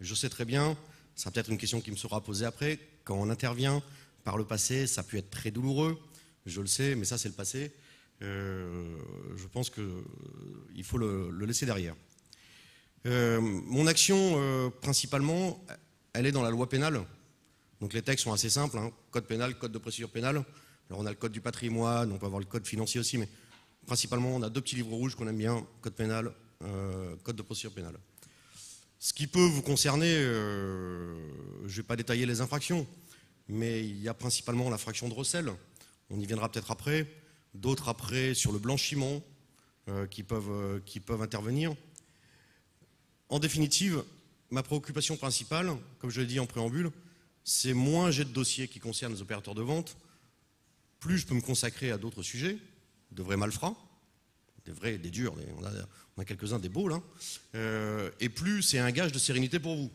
Je sais très bien, ça sera peut-être une question qui me sera posée après, quand on intervient par le passé, ça a pu être très douloureux, je le sais, mais ça c'est le passé. Je pense qu'il faut le laisser derrière. Mon action, principalement, elle est dans la loi pénale. Donc les textes sont assez simples, hein. Code pénal, code de procédure pénale. Alors on a le code du patrimoine, on peut avoir le code financier aussi, mais principalement on a deux petits livres rouges qu'on aime bien, code pénal, code de procédure pénale. Ce qui peut vous concerner, je ne vais pas détailler les infractions, mais il y a principalement l'infraction de recel, on y viendra peut-être après, d'autres après sur le blanchiment qui peuvent intervenir. En définitive, ma préoccupation principale, comme je l'ai dit en préambule, c'est moins j'ai de dossiers qui concernent les opérateurs de vente, plus je peux me consacrer à d'autres sujets, de vrais malfrats, des vrais, des durs, on a quelques-uns des beaux là, et plus c'est un gage de sérénité pour vous.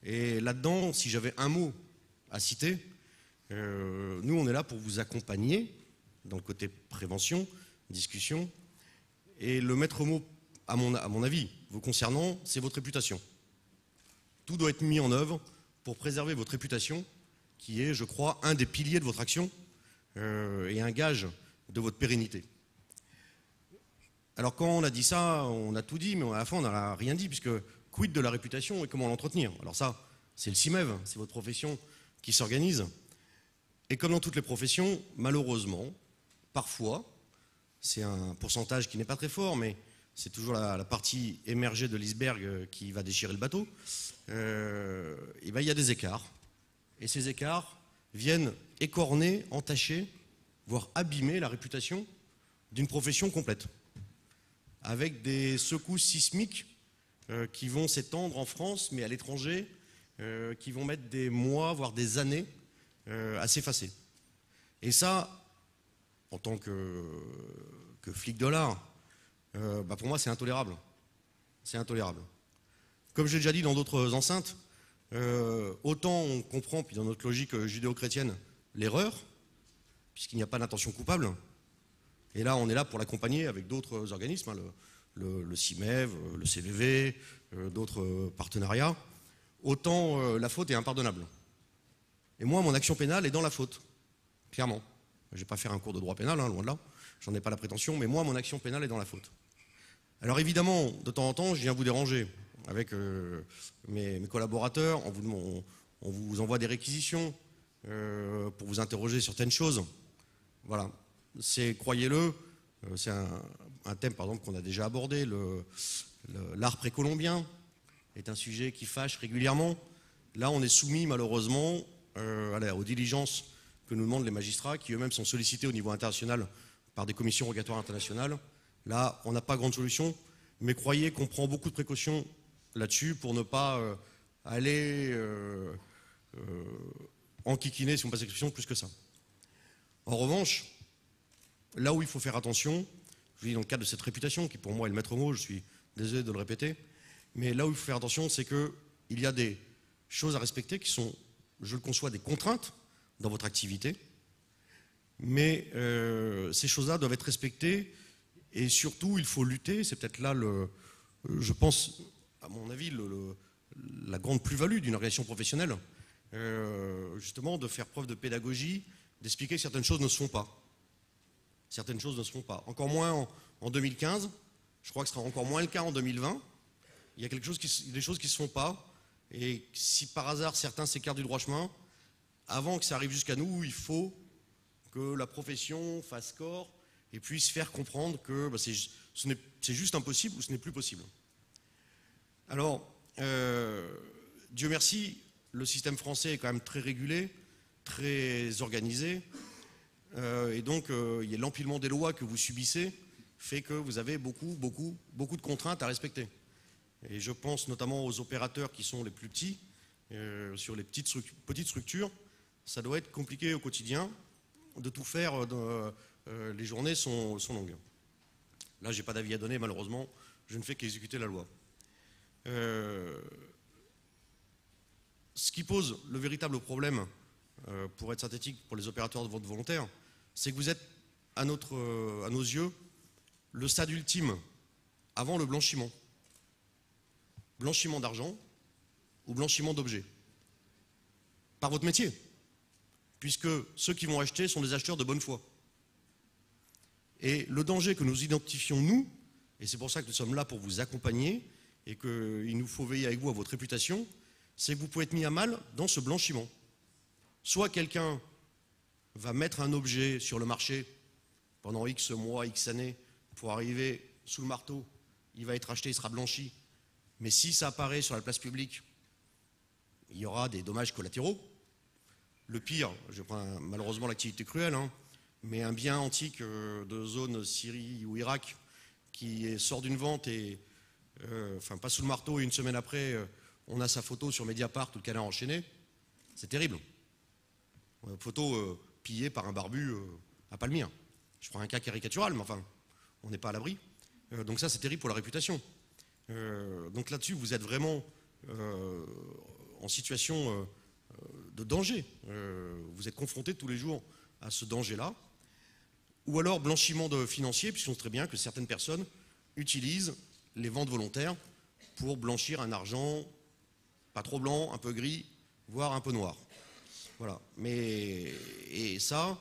Et là-dedans, si j'avais un mot à citer, nous on est là pour vous accompagner dans le côté prévention, discussion, et le maître mot, à mon avis, vous concernant, c'est votre réputation. Tout doit être mis en œuvre pour préserver votre réputation, qui est, je crois, un des piliers de votre action et un gage de votre pérennité. Alors quand on a dit ça, on a tout dit, mais à la fin on n'a rien dit, puisque quid de la réputation et comment l'entretenir? Alors ça, c'est le CIMEV, c'est votre profession qui s'organise. Et comme dans toutes les professions, malheureusement, parfois, c'est un pourcentage qui n'est pas très fort, mais c'est toujours la partie émergée de l'iceberg qui va déchirer le bateau, et ben, il y a des écarts. Et ces écarts viennent écorner, entacher, voire abîmer la réputation d'une profession complète, avec des secousses sismiques qui vont s'étendre en France, mais à l'étranger, qui vont mettre des mois, voire des années à s'effacer. Et ça, en tant que flic de l'art, pour moi c'est intolérable. C'est intolérable. Comme j'ai déjà dit dans d'autres enceintes, autant on comprend, puis dans notre logique judéo-chrétienne, l'erreur, puisqu'il n'y a pas d'intention coupable, et là on est là pour l'accompagner avec d'autres organismes, le CIMEV, le CVV, d'autres partenariats, autant la faute est impardonnable. Et moi, mon action pénale est dans la faute, clairement. Je ne vais pas faire un cours de droit pénal, loin de là, j'en ai pas la prétention, mais moi, mon action pénale est dans la faute. Alors évidemment, de temps en temps, je viens vous déranger avec mes collaborateurs, on vous envoie des réquisitions pour vous interroger sur certaines choses. Voilà, c'est, croyez-le, c'est un thème par exemple qu'on a déjà abordé, l'art précolombien est un sujet qui fâche régulièrement. Là, on est soumis malheureusement aux diligences que nous demandent les magistrats, qui eux-mêmes sont sollicités au niveau international par des commissions rogatoires internationales. Là, on n'a pas grande solution, mais croyez qu'on prend beaucoup de précautions là-dessus pour ne pas aller enquiquiner, si on passe l'expression, plus que ça. En revanche, là où il faut faire attention, je dis dans le cadre de cette réputation, qui pour moi est le maître mot, je suis désolé de le répéter, mais là où il faut faire attention, c'est qu'il y a des choses à respecter qui sont, je le conçois, des contraintes dans votre activité, mais ces choses-là doivent être respectées et surtout il faut lutter, c'est peut-être là, je pense, à mon avis, la grande plus-value d'une organisation professionnelle, justement de faire preuve de pédagogie, d'expliquer que certaines choses ne se font pas. Certaines choses ne se font pas. Encore moins en 2015, je crois que ce sera encore moins le cas en 2020. Il y a des choses qui ne se font pas, et si par hasard certains s'écartent du droit chemin, avant que ça arrive jusqu'à nous, il faut que la profession fasse corps et puisse faire comprendre que c'est juste impossible ou ce n'est plus possible. Alors, Dieu merci, le système français est quand même très régulé, très organisé, et donc l'empilement des lois que vous subissez fait que vous avez beaucoup de contraintes à respecter. Et je pense notamment aux opérateurs qui sont les plus petits, sur les petites structures, ça doit être compliqué au quotidien de tout faire, les journées sont longues. Là, je n'ai pas d'avis à donner, malheureusement, je ne fais qu'exécuter la loi. Ce qui pose le véritable problème, pour être synthétique, pour les opérateurs de vente volontaire, c'est que vous êtes, à nos yeux, le stade ultime avant le blanchiment. Blanchiment d'argent ou blanchiment d'objets. Par votre métier, puisque ceux qui vont acheter sont des acheteurs de bonne foi. Et le danger que nous identifions, nous, et c'est pour ça que nous sommes là pour vous accompagner, et qu'il nous faut veiller avec vous à votre réputation, c'est que vous pouvez être mis à mal dans ce blanchiment. Soit quelqu'un va mettre un objet sur le marché pendant X mois, X années, pour arriver sous le marteau, il va être acheté, il sera blanchi, mais si ça apparaît sur la place publique, il y aura des dommages collatéraux. Le pire, je prends malheureusement l'activité cruelle, mais un bien antique de zone Syrie ou Irak qui sort d'une vente et passe sous le marteau et une semaine après, on a sa photo sur Mediapart ou le Canard enchaîné, c'est terrible. Photo pillée par un barbu à Palmyre. Je prends un cas caricatural, mais enfin, on n'est pas à l'abri. Donc ça, c'est terrible pour la réputation. Donc là-dessus, vous êtes vraiment en situation de danger. Vous êtes confronté tous les jours à ce danger-là. Ou alors blanchiment de financier, puisqu'on sait très bien que certaines personnes utilisent les ventes volontaires pour blanchir un argent pas trop blanc, un peu gris, voire un peu noir. Voilà. Et ça,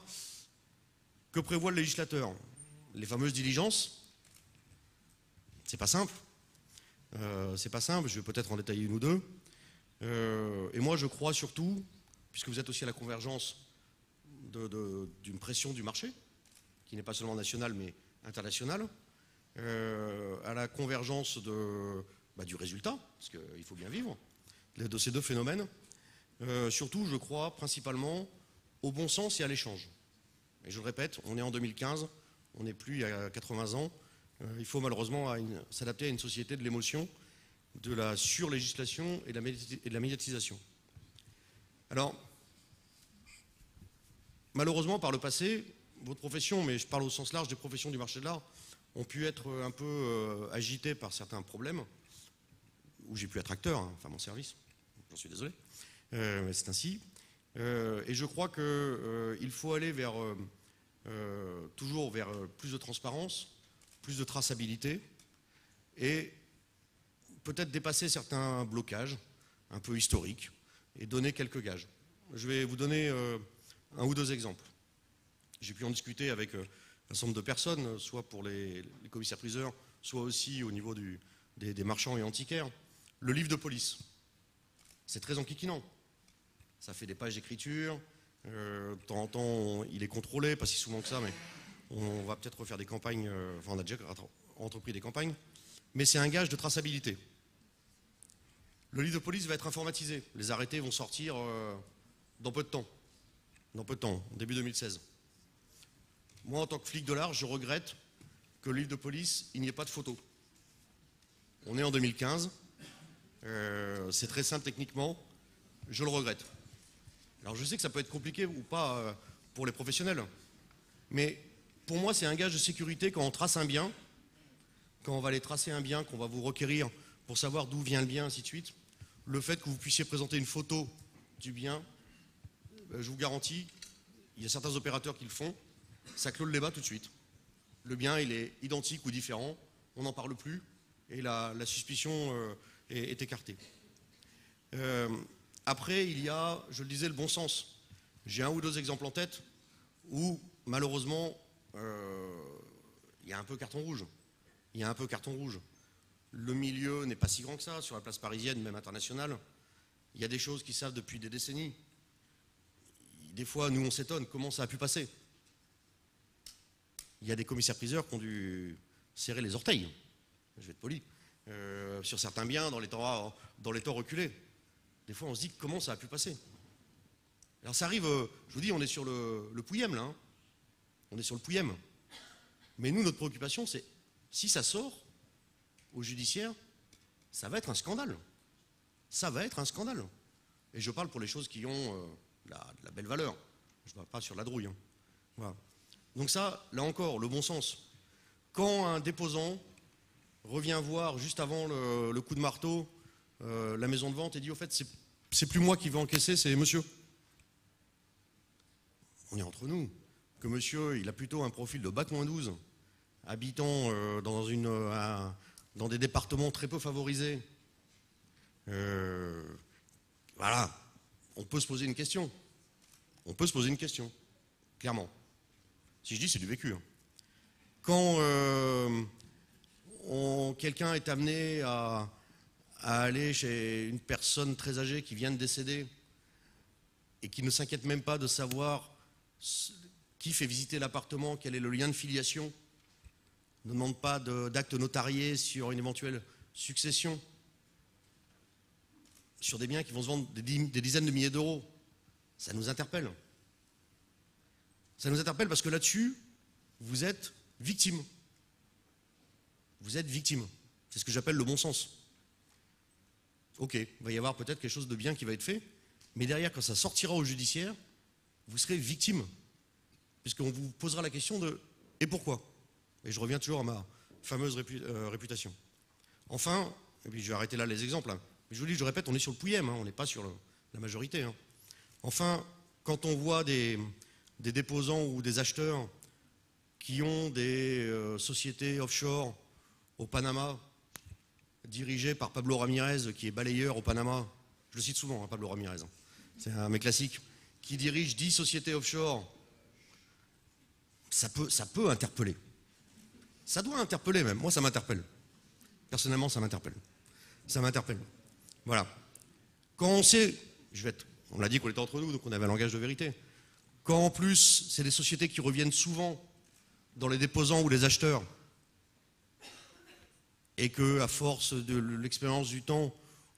que prévoit le législateur? Les fameuses diligences, c'est pas simple. C'est pas simple, je vais peut-être en détailler une ou deux. Et moi, je crois surtout, puisque vous êtes aussi à la convergence d'une pression du marché, qui n'est pas seulement nationale, mais internationale, à la convergence du résultat, parce qu'il faut bien vivre, de ces deux phénomènes. Surtout, je crois principalement au bon sens et à l'échange. Et je le répète, on est en 2015, on n'est plus à 80 ans. Il faut malheureusement s'adapter à une société de l'émotion, de la surlégislation et de la médiatisation. Alors, malheureusement, par le passé, votre profession, mais je parle au sens large des professions du marché de l'art, ont pu être un peu agitées par certains problèmes, où j'ai pu être acteur, hein, enfin mon service, j'en suis désolé, mais c'est ainsi. Et je crois qu'il faut aller vers, toujours vers plus de transparence, plus de traçabilité, et peut-être dépasser certains blocages un peu historiques, et donner quelques gages. Je vais vous donner un ou deux exemples. J'ai pu en discuter avec un certain nombre de personnes, soit pour les commissaires-priseurs, soit aussi au niveau des marchands et antiquaires. Le livre de police, c'est très enquiquinant. Ça fait des pages d'écriture, de temps en temps il est contrôlé, pas si souvent que ça, mais on va peut-être refaire des campagnes, enfin on a déjà entrepris des campagnes, mais c'est un gage de traçabilité. Le livre de police va être informatisé, les arrêtés vont sortir dans peu de temps, début 2016. Moi, en tant que flic de l'art, je regrette que le livre de police, il n'y ait pas de photo. On est en 2015, c'est très simple techniquement, je le regrette. Alors je sais que ça peut être compliqué ou pas pour les professionnels, mais pour moi c'est un gage de sécurité quand on trace un bien, quand on va aller tracer un bien, qu'on va vous requérir pour savoir d'où vient le bien, ainsi de suite. Le fait que vous puissiez présenter une photo du bien, je vous garantis, il y a certains opérateurs qui le font, ça clôt le débat tout de suite. Le bien, il est identique ou différent, on n'en parle plus, et la suspicion est écartée. Après, il y a, je le disais, le bon sens. J'ai un ou deux exemples en tête où, malheureusement, il y a un peu carton rouge. Le milieu n'est pas si grand que ça, sur la place parisienne, même internationale. Il y a des choses qui savent depuis des décennies. Des fois, nous, on s'étonne comment ça a pu passer. Il y a des commissaires-priseurs qui ont dû serrer les orteils, je vais être poli, sur certains biens dans les temps reculés. Des fois, on se dit comment ça a pu passer. Alors ça arrive, je vous dis, on est sur le Pouillem, là. Hein. On est sur le Pouillem. Mais nous, notre préoccupation, c'est, si ça sort au judiciaire, ça va être un scandale. Ça va être un scandale. Et je parle pour les choses qui ont la belle valeur. Je ne parle pas sur la drouille. Hein. Voilà. Donc ça, là encore, le bon sens. Quand un déposant revient voir, juste avant le coup de marteau, la maison de vente et dit, au fait, c'est plus moi qui vais encaisser, c'est monsieur. On est entre nous. Que monsieur, il a plutôt un profil de bac-12, habitant dans des départements très peu favorisés. Voilà. On peut se poser une question. Clairement. Si je dis, c'est du vécu. Hein. Quand quelqu'un est amené à aller chez une personne très âgée qui vient de décéder et qui ne s'inquiète même pas de savoir qui fait visiter l'appartement, quel est le lien de filiation, ne demande pas d'acte notarié sur une éventuelle succession, sur des biens qui vont se vendre des dizaines de milliers d'euros, ça nous interpelle. Ça nous interpelle parce que là-dessus, vous êtes victime. Vous êtes victime. C'est ce que j'appelle le bon sens. Ok, il va y avoir peut-être quelque chose de bien qui va être fait, mais derrière, quand ça sortira au judiciaire, vous serez victime. Puisqu'on vous posera la question de « et pourquoi ?» Et je reviens toujours à ma fameuse réputation. Enfin, et puis je vais arrêter là les exemples, hein. Je vous dis, je répète, on est sur le Pouillem, hein, on n'est pas sur la majorité. Hein. Enfin, quand on voit des déposants ou des acheteurs qui ont des sociétés offshore au Panama, dirigées par Pablo Ramirez, qui est balayeur au Panama, je le cite souvent, hein, Pablo Ramirez, hein. C'est un mec classique, qui dirige 10 sociétés offshore, ça peut interpeller. Ça doit interpeller même, moi ça m'interpelle. Personnellement, ça m'interpelle. Ça m'interpelle. Voilà. Quand on sait, on l'a dit qu'on était entre nous, donc on avait un langage de vérité. Quand en plus, c'est des sociétés qui reviennent souvent dans les déposants ou les acheteurs, et que, à force de l'expérience du temps,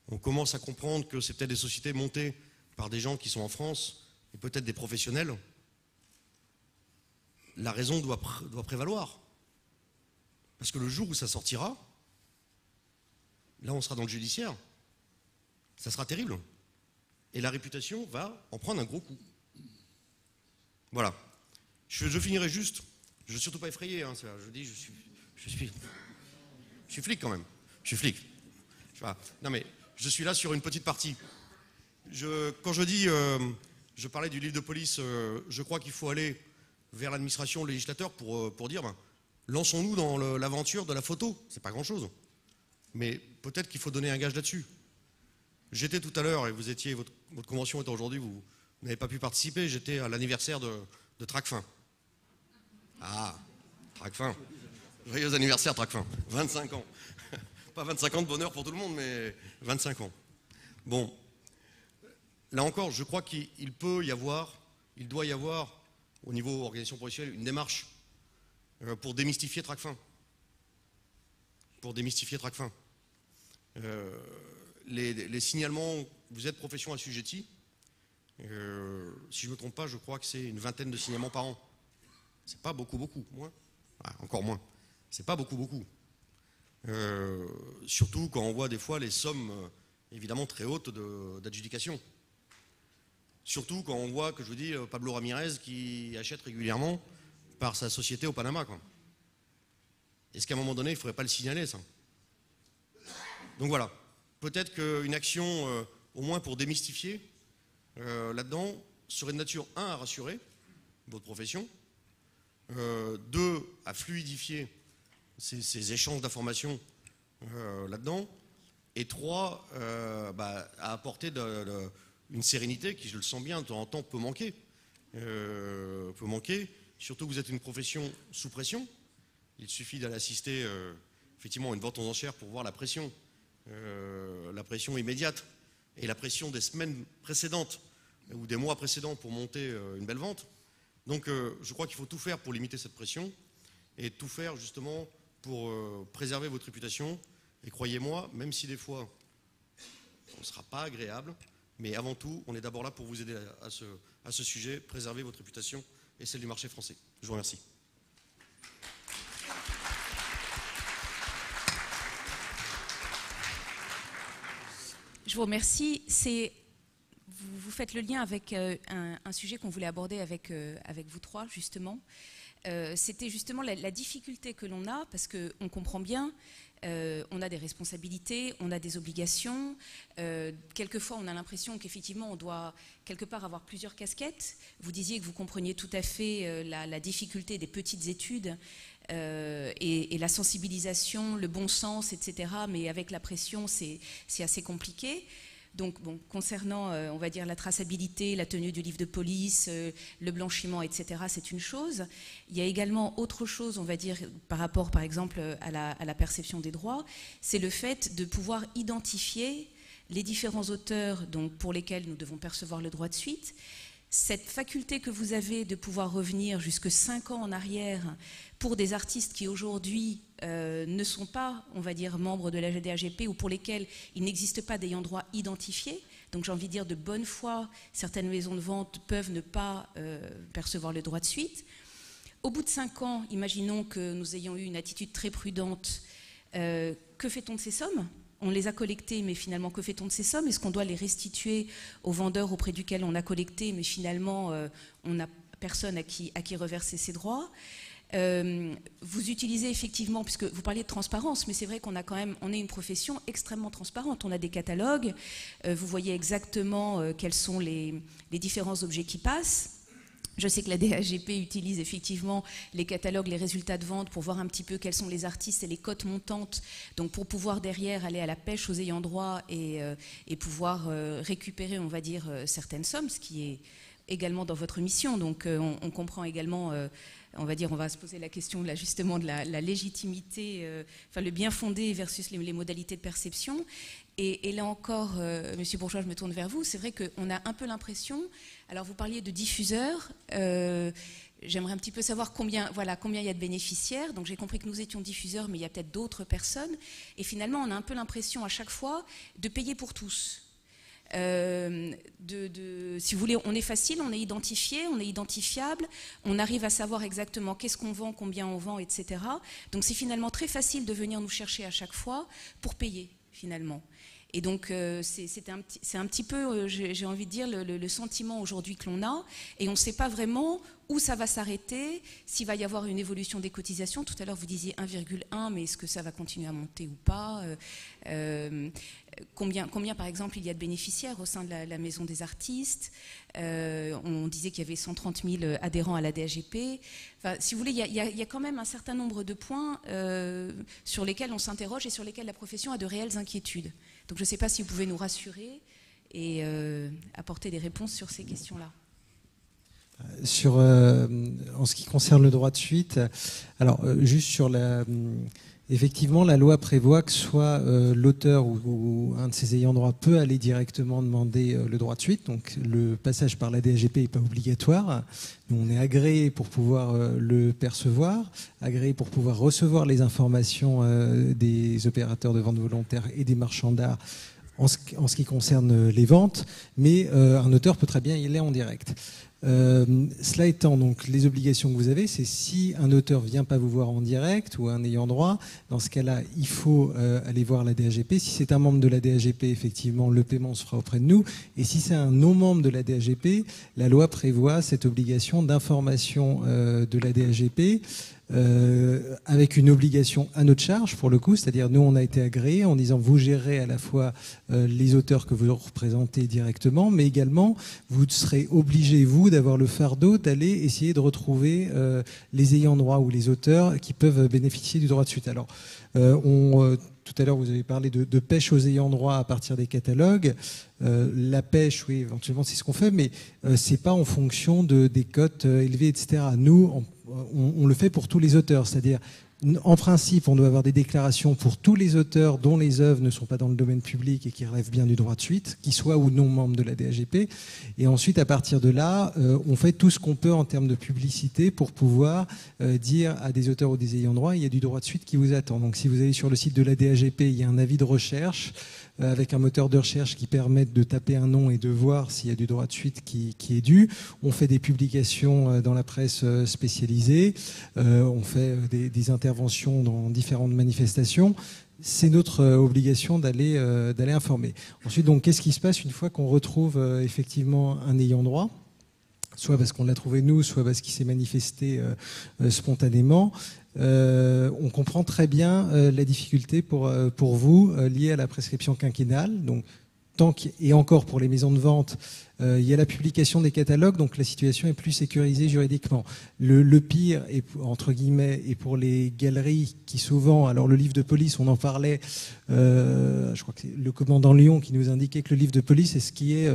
on commence à comprendre que c'est peut-être des sociétés montées par des gens qui sont en France, et peut-être des professionnels, la raison doit prévaloir. Parce que le jour où ça sortira, là on sera dans le judiciaire, ça sera terrible. Et la réputation va en prendre un gros coup. Voilà. Je finirai juste. Je ne suis surtout pas effrayé. Hein, je dis, je suis flic quand même. Je suis flic. Non mais, je suis là sur une petite partie. Quand je dis, je parlais du livre de police, je crois qu'il faut aller vers l'administration, le législateur, pour dire, lançons-nous dans l'aventure de la photo. C'est pas grand-chose. Mais peut-être qu'il faut donner un gage là-dessus. J'étais tout à l'heure, et votre convention étant aujourd'hui, vous n'avez pas pu participer, j'étais à l'anniversaire de Tracfin. Ah, Tracfin. Joyeux anniversaire, Tracfin. 25 ans. Pas 25 ans de bonheur pour tout le monde, mais 25 ans. Bon. Là encore, je crois qu'il doit y avoir, au niveau organisation professionnelle, une démarche pour démystifier Tracfin. Pour démystifier Tracfin. Les signalements, vous êtes profession assujettie. Si je ne me trompe pas, je crois que c'est une vingtaine de signalements par an. C'est pas beaucoup, moins. Ah, encore moins. C'est pas beaucoup. Surtout quand on voit des fois les sommes évidemment très hautes d'adjudication. Surtout quand on voit, que je vous dis, Pablo Ramirez qui achète régulièrement par sa société au Panama, quoi. Est-ce qu'à un moment donné, il ne faudrait pas le signaler, ça? Donc voilà. Peut-être qu'une action, au moins pour démystifier, là-dedans, serait de nature, 1, à rassurer votre profession, 2, à fluidifier ces échanges d'informations là-dedans, et 3, à apporter une sérénité qui, je le sens bien, de temps en temps peut manquer. Surtout que vous êtes une profession sous pression. Il suffit d'aller assister effectivement à une vente aux enchères pour voir la pression immédiate et la pression des semaines précédentes ou des mois précédents pour monter une belle vente. Donc je crois qu'il faut tout faire pour limiter cette pression et tout faire justement pour préserver votre réputation. Et croyez-moi, même si des fois on ne sera pas agréable, mais avant tout, on est d'abord là pour vous aider à ce sujet, préserver votre réputation et celle du marché français. Je vous remercie. Je vous remercie. Vous faites le lien avec un sujet qu'on voulait aborder avec vous trois, justement. C'était justement la difficulté que l'on a, parce qu'on comprend bien, on a des responsabilités, on a des obligations. Quelquefois, on a l'impression qu'effectivement, on doit quelque part avoir plusieurs casquettes. Vous disiez que vous compreniez tout à fait la difficulté des petites études et la sensibilisation, le bon sens, etc. Mais avec la pression, c'est assez compliqué. Donc, bon, concernant, on va dire, la traçabilité, la tenue du livre de police, le blanchiment, etc., c'est une chose. Il y a également autre chose, on va dire, par rapport, par exemple, à la perception des droits, c'est le fait de pouvoir identifier les différents auteurs donc, pour lesquels nous devons percevoir le droit de suite. Cette faculté que vous avez de pouvoir revenir jusque 5 ans en arrière pour des artistes qui aujourd'hui ne sont pas, on va dire, membres de la DAGP ou pour lesquels il n'existe pas d'ayant droit identifié. Donc j'ai envie de dire de bonne foi, certaines maisons de vente peuvent ne pas percevoir le droit de suite. Au bout de 5 ans, imaginons que nous ayons eu une attitude très prudente. Que fait-on de ces sommes ? On les a collectés, mais finalement, que fait-on de ces sommes? Est-ce qu'on doit les restituer aux vendeurs auprès duquel on a collecté, mais finalement, on n'a personne à qui reverser ces droits? Vous utilisez effectivement, puisque vous parliez de transparence, mais c'est vrai qu'on a quand même, on est une profession extrêmement transparente. On a des catalogues, vous voyez exactement quels sont les différents objets qui passent. Je sais que la DAGP utilise effectivement les catalogues, les résultats de vente pour voir un petit peu quels sont les artistes et les cotes montantes, donc pour pouvoir derrière aller à la pêche aux ayants droit et pouvoir récupérer, on va dire, certaines sommes, ce qui est également dans votre mission. Donc on comprend également, on va dire, on va se poser la question là, justement de la légitimité, enfin le bien fondé versus les modalités de perception. Et là encore, Monsieur Bourgeois, je me tourne vers vous. C'est vrai qu'on a un peu l'impression. Alors, vous parliez de diffuseurs. J'aimerais un petit peu savoir combien il y a de bénéficiaires. Donc, j'ai compris que nous étions diffuseurs, mais il y a peut-être d'autres personnes. Et finalement, on a un peu l'impression à chaque fois de payer pour tous. Si vous voulez, on est facile, on est identifié, on est identifiable, on arrive à savoir exactement qu'est-ce qu'on vend, combien on vend, etc. Donc, c'est finalement très facile de venir nous chercher à chaque fois pour payer, finalement. Et donc, c'est un petit peu, j'ai envie de dire, le sentiment aujourd'hui que l'on a. Et on ne sait pas vraiment où ça va s'arrêter, s'il va y avoir une évolution des cotisations. Tout à l'heure, vous disiez 1,1, mais est-ce que ça va continuer à monter ou pas? Combien, par exemple, il y a de bénéficiaires au sein de la Maison des artistes? On disait qu'il y avait 130 000 adhérents à la DHGP. Enfin, si vous voulez, il y a quand même un certain nombre de points sur lesquels on s'interroge et sur lesquels la profession a de réelles inquiétudes. Donc je ne sais pas si vous pouvez nous rassurer et apporter des réponses sur ces questions-là. En ce qui concerne le droit de suite, alors juste sur effectivement, la loi prévoit que soit l'auteur ou un de ses ayants droit peut aller directement demander le droit de suite. Donc le passage par la DHGP n'est pas obligatoire. Nous, on est agréé pour pouvoir le percevoir, agréé pour pouvoir recevoir les informations des opérateurs de vente volontaire et des marchands d'art en ce qui concerne les ventes, mais un auteur peut très bien y aller en direct. Cela étant, donc, les obligations que vous avez, c'est si un auteur vient pas vous voir en direct ou un ayant droit, dans ce cas-là, il faut aller voir la DHGP. Si c'est un membre de la DHGP, effectivement, le paiement se fera auprès de nous. Et si c'est un non-membre de la DHGP, la loi prévoit cette obligation d'information de la DHGP. Avec une obligation à notre charge pour le coup, c'est-à-dire nous on a été agréés en disant vous gérez à la fois les auteurs que vous représentez directement, mais également vous serez obligés vous d'avoir le fardeau d'aller essayer de retrouver les ayants droit ou les auteurs qui peuvent bénéficier du droit de suite. Alors tout à l'heure, vous avez parlé de pêche aux ayants droit à partir des catalogues. La pêche, oui, éventuellement, c'est ce qu'on fait, mais c'est pas en fonction des cotes élevées, etc. Nous, on le fait pour tous les auteurs, c'est-à-dire, en principe, on doit avoir des déclarations pour tous les auteurs dont les œuvres ne sont pas dans le domaine public et qui relèvent bien du droit de suite, qu'ils soient ou non membres de la DHGP. Et ensuite, à partir de là, on fait tout ce qu'on peut en termes de publicité pour pouvoir dire à des auteurs ou des ayants droit, il y a du droit de suite qui vous attend. Donc, si vous allez sur le site de la DHGP, il y a un avis de recherche avec un moteur de recherche qui permet de taper un nom et de voir s'il y a du droit de suite qui est dû. On fait des publications dans la presse spécialisée, on fait des interventions dans différentes manifestations. C'est notre obligation d'aller informer. Ensuite, donc, qu'est-ce qui se passe une fois qu'on retrouve effectivement un ayant droit ? Soit parce qu'on l'a trouvé nous, soit parce qu'il s'est manifesté spontanément. On comprend très bien la difficulté pour vous liée à la prescription quinquennale. Donc, et encore pour les maisons de vente, il y a la publication des catalogues, donc la situation est plus sécurisée juridiquement. Le pire, est, entre guillemets, est pour les galeries qui souvent, alors le livre de police, on en parlait, je crois que c'est le commandant Lyon qui nous indiquait que le livre de police est ce qui est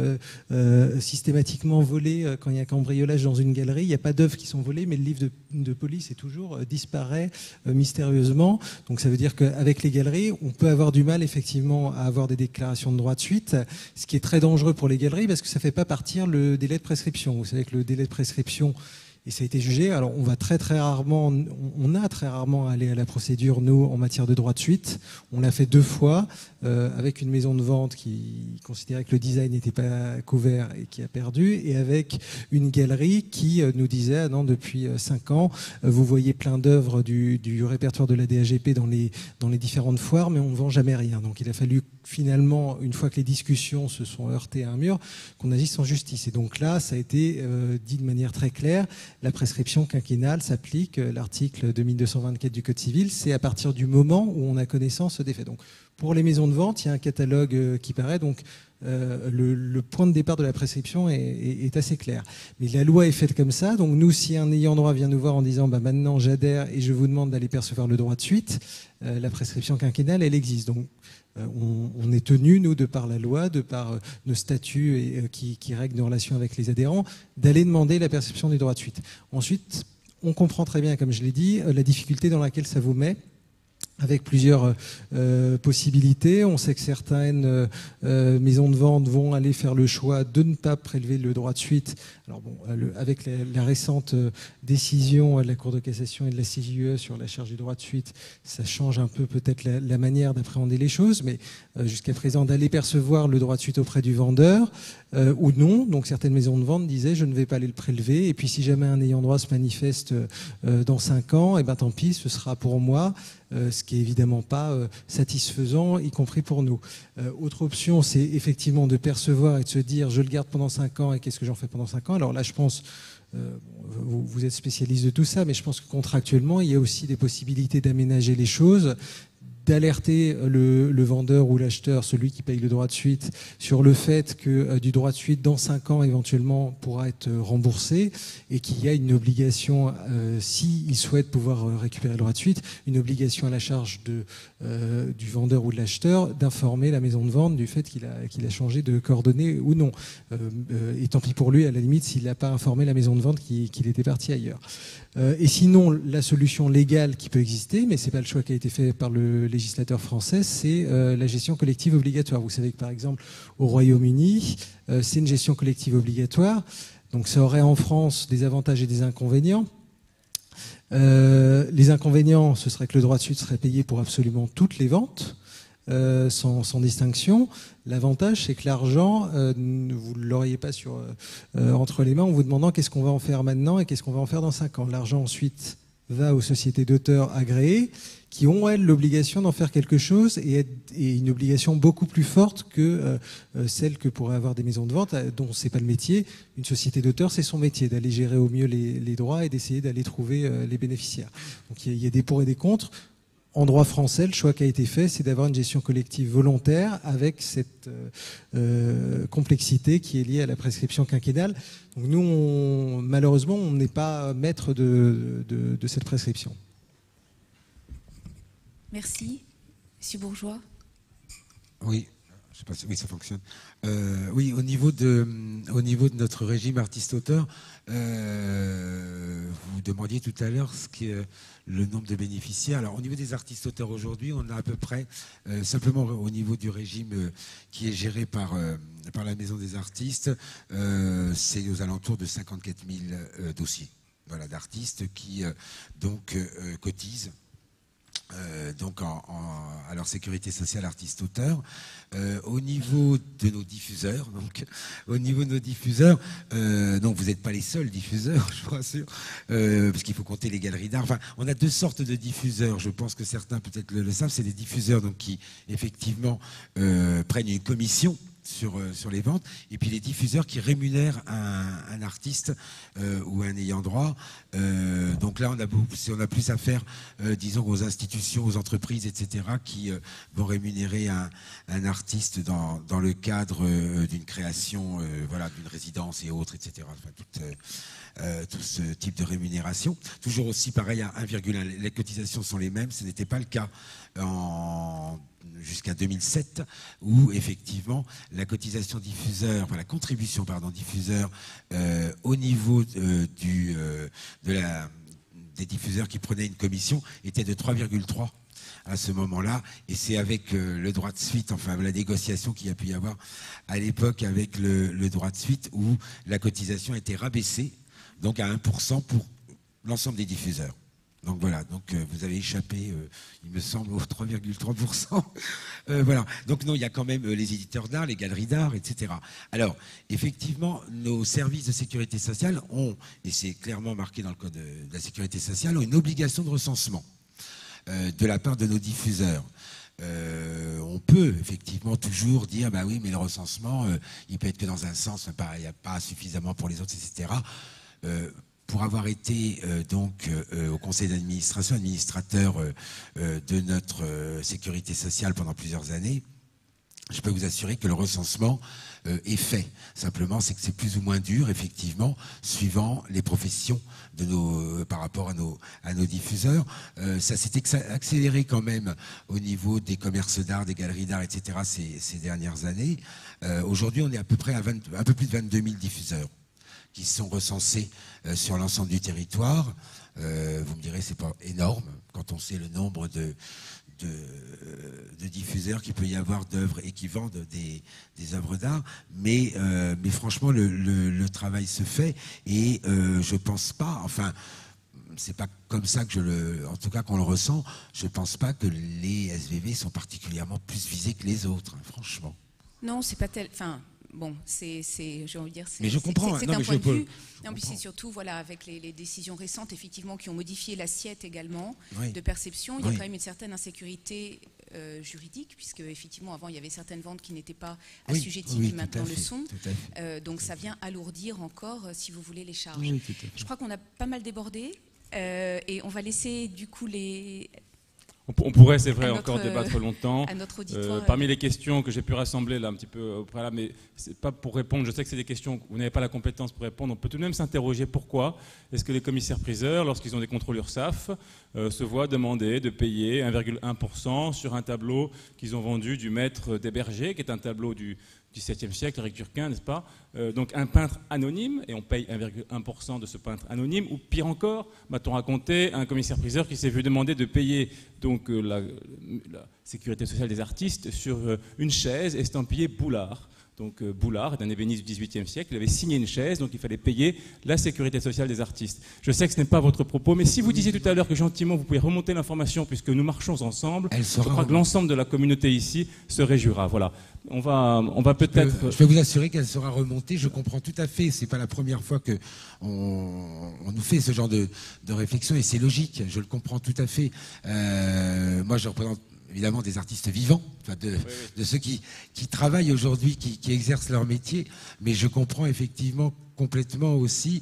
systématiquement volé quand il y a cambriolage dans une galerie. Il n'y a pas d'œuvres qui sont volées, mais le livre de police est toujours disparaît mystérieusement. Donc ça veut dire qu'avec les galeries, on peut avoir du mal effectivement à avoir des déclarations de droit de suite, ce qui est très dangereux pour les galeries parce que ça fait pas partir le délai de prescription. Vous savez que le délai de prescription, et ça a été jugé, alors on a très rarement allé à la procédure, nous, en matière de droit de suite. On l'a fait 2 fois, avec une maison de vente qui considérait que le design n'était pas couvert et qui a perdu, et avec une galerie qui nous disait, ah non, depuis 5 ans, vous voyez plein d'œuvres du répertoire de la DHGP dans les différentes foires, mais on ne vend jamais rien. Donc il a fallu finalement, une fois que les discussions se sont heurtées à un mur, qu'on agisse en justice. Et donc là, ça a été dit de manière très claire, la prescription quinquennale s'applique, l'article 2224 du Code civil, c'est à partir du moment où on a connaissance des faits. Donc, pour les maisons de vente, il y a un catalogue qui paraît, donc le point de départ de la prescription est assez clair. Mais la loi est faite comme ça, donc nous, si un ayant droit vient nous voir en disant bah, maintenant j'adhère et je vous demande d'aller percevoir le droit de suite, la prescription quinquennale, elle existe. Donc on est tenu, nous, de par la loi, de par nos statuts qui règlent nos relations avec les adhérents, d'aller demander la perception du droit de suite. Ensuite, on comprend très bien, comme je l'ai dit, la difficulté dans laquelle ça vous met, avec plusieurs possibilités. On sait que certaines maisons de vente vont aller faire le choix de ne pas prélever le droit de suite. Alors bon, avec la récente décision de la Cour de cassation et de la CJUE sur la charge du droit de suite, ça change un peu peut-être la manière d'appréhender les choses, mais jusqu'à présent, d'aller percevoir le droit de suite auprès du vendeur ou non. Donc certaines maisons de vente disaient je ne vais pas aller le prélever, et puis si jamais un ayant droit se manifeste dans 5 ans, et ben tant pis, ce sera pour moi. Ce qui est évidemment pas satisfaisant, y compris pour nous. Autre option, c'est effectivement de percevoir et de se dire je le garde pendant 5 ans et qu'est-ce que j'en fais pendant 5 ans. Alors là, je pense, vous êtes spécialiste de tout ça, mais je pense que contractuellement, il y a aussi des possibilités d'aménager les choses, d'alerter le vendeur ou l'acheteur, celui qui paye le droit de suite, sur le fait que du droit de suite, dans 5 ans, éventuellement, pourra être remboursé et qu'il y a une obligation, s'il souhaite pouvoir récupérer le droit de suite, une obligation à la charge du vendeur ou de l'acheteur d'informer la maison de vente du fait qu'il a changé de coordonnées ou non. Et tant pis pour lui, à la limite, s'il n'a pas informé la maison de vente qu'il était parti ailleurs. Et sinon, la solution légale qui peut exister, mais ce n'est pas le choix qui a été fait par le législateur français, c'est la gestion collective obligatoire. Vous savez que par exemple, au Royaume-Uni, c'est une gestion collective obligatoire. Donc ça aurait en France des avantages et des inconvénients. Les inconvénients, ce serait que le droit de suite serait payé pour absolument toutes les ventes, sans distinction. L'avantage, c'est que l'argent, vous ne l'auriez pas entre les mains en vous demandant qu'est-ce qu'on va en faire maintenant et qu'est-ce qu'on va en faire dans 5 ans. L'argent ensuite va aux sociétés d'auteurs agréées qui ont, elles, l'obligation d'en faire quelque chose et une obligation beaucoup plus forte que celle que pourraient avoir des maisons de vente dont c'est pas le métier. Une société d'auteur, c'est son métier, d'aller gérer au mieux les droits et d'essayer d'aller trouver les bénéficiaires. Donc il y a des pour et des contre. En droit français, le choix qui a été fait, c'est d'avoir une gestion collective volontaire avec cette complexité qui est liée à la prescription quinquennale. Donc nous, malheureusement, on n'est pas maître de cette prescription. Merci. Monsieur Bourgeois. Oui. Je sais pas si oui, ça fonctionne. Oui, au niveau de notre régime artiste-auteur, vous demandiez tout à l'heure ce qui est le nombre de bénéficiaires. Alors, au niveau des artistes-auteurs aujourd'hui, on a à peu près, simplement au niveau du régime qui est géré par la Maison des artistes, c'est aux alentours de 54 000 dossiers, voilà, d'artistes qui donc cotisent. Donc à leur sécurité sociale artiste-auteur. Au niveau de nos diffuseurs, donc vous n'êtes pas les seuls diffuseurs, je vous rassure, parce qu'il faut compter les galeries d'art. Enfin, on a 2 sortes de diffuseurs. Je pense que certains peut-être le savent. C'est des diffuseurs donc qui effectivement prennent une commission sur les ventes, et puis les diffuseurs qui rémunèrent un artiste ou un ayant droit. Donc là, on a plus affaire, disons, aux institutions, aux entreprises, etc., qui vont rémunérer un artiste dans le cadre d'une création, voilà, d'une résidence et autres, etc. Enfin, tout ce type de rémunération. Toujours aussi pareil à 1,1. Les cotisations sont les mêmes. Ce n'était pas le cas jusqu'à 2007, où effectivement la cotisation diffuseur, enfin la contribution diffuseur au niveau des diffuseurs qui prenaient une commission était de 3,3 à ce moment-là, et c'est avec le droit de suite, enfin la négociation qu'il y a pu y avoir à l'époque avec le droit de suite, où la cotisation a été rabaissée donc à 1% pour l'ensemble des diffuseurs. Donc voilà, donc vous avez échappé, il me semble, aux 3,3%. Voilà. Donc non, il y a quand même les éditeurs d'art, les galeries d'art, etc. Alors, effectivement, nos services de sécurité sociale ont, et c'est clairement marqué dans le code de la sécurité sociale, ont une obligation de recensement de la part de nos diffuseurs. On peut effectivement toujours dire, bah oui, mais le recensement, il peut être que dans un sens, il n'y a pas suffisamment pour les autres, etc. Pour avoir été donc au conseil d'administration, administrateur de notre sécurité sociale pendant plusieurs années, je peux vous assurer que le recensement est fait. Simplement, c'est que c'est plus ou moins dur, effectivement, suivant les professions par rapport à nos diffuseurs. Ça s'est accéléré quand même au niveau des commerces d'art, des galeries d'art, etc. ces dernières années. Aujourd'hui, on est à peu près à un peu plus de 22 000 diffuseurs qui sont recensés sur l'ensemble du territoire. Vous me direz, c'est pas énorme quand on sait le nombre de diffuseurs qu'il peut y avoir d'œuvres et qui vendent des œuvres d'art, mais franchement le travail se fait, et je pense pas, enfin c'est pas comme ça que en tout cas qu'on le ressent, je pense pas que les SVV sont particulièrement plus visés que les autres, hein, franchement. Non, c'est pas tel. Enfin, bon, j'ai envie de dire, mais je comprends. C'est non, un mais point de vue. je Non, puis c'est comprends. surtout, voilà, avec les décisions récentes, effectivement, qui ont modifié l'assiette également Oui. de perception. Il y a Oui. quand même une certaine insécurité juridique, puisque effectivement, avant, il y avait certaines ventes qui n'étaient pas Oui, assujetties, oui, qui tout maintenant à le fait, sont. tout à fait. Donc ça vient alourdir encore, si vous voulez, les charges. Oui, tout à fait. Je crois qu'on a pas mal débordé, et on va laisser du coup On pourrait, c'est vrai, à encore notre, débattre longtemps. à notre auditoire. Parmi les questions que j'ai pu rassembler là un petit peu au préalable, mais c'est pas pour répondre, je sais que c'est des questions que vous n'avez pas la compétence pour répondre, on peut tout de même s'interroger pourquoi est-ce que les commissaires-priseurs, lorsqu'ils ont des contrôles URSSAF, se voient demander de payer 1,1% sur un tableau qu'ils ont vendu du maître des bergers, qui est un tableau du XVIIe siècle, Eric Turquin, n'est-ce pas? Donc un peintre anonyme, et on paye 1,1% de ce peintre anonyme, ou pire encore, m'a-t-on raconté, un commissaire-priseur qui s'est vu demander de payer donc, la sécurité sociale des artistes sur une chaise estampillée Boulard. Donc Boulard est un ébéniste du XVIIIe siècle, il avait signé une chaise, donc il fallait payer la sécurité sociale des artistes. Je sais que ce n'est pas votre propos, mais si vous disiez tout à l'heure que gentiment vous pouvez remonter l'information puisque nous marchons ensemble, je crois que l'ensemble de la communauté ici se réjouira. Voilà. On va peut-être... Je peux vous assurer qu'elle sera remontée, je comprends tout à fait, c'est pas la première fois qu'on nous fait ce genre de réflexion et c'est logique, je le comprends tout à fait. Moi je représente évidemment des artistes vivants, enfin de ceux qui travaillent aujourd'hui, qui exercent leur métier, mais je comprends effectivement complètement aussi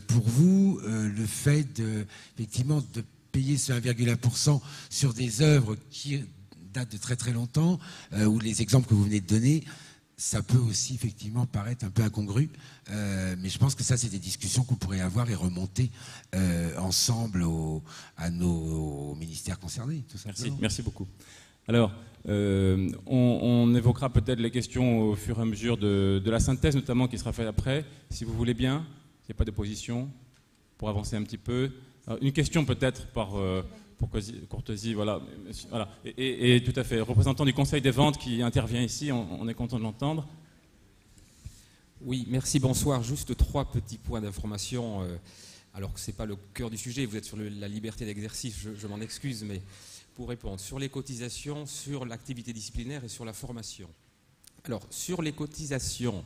pour vous le fait effectivement de payer ce 1,1% sur des œuvres qui datent de très très longtemps, ou les exemples que vous venez de donner, ça peut aussi effectivement paraître un peu incongru, mais je pense que ça c'est des discussions qu'on pourrait avoir et remonter ensemble à nos ministères concernés. Tout simplement. Merci beaucoup. Alors, on évoquera peut-être les questions au fur et à mesure de la synthèse notamment qui sera faite après, si vous voulez bien, s'il n'y a pas d'opposition, pour avancer un petit peu. Alors, une question peut-être pour courtoisie, voilà. Et tout à fait, représentant du Conseil des ventes qui intervient ici, on est content de l'entendre. Oui, merci, bonsoir. Juste 3 petits points d'information, alors que ce n'est pas le cœur du sujet, vous êtes sur la liberté d'exercice, je m'en excuse, mais pour répondre sur les cotisations, sur l'activité disciplinaire et sur la formation. Alors, sur les cotisations,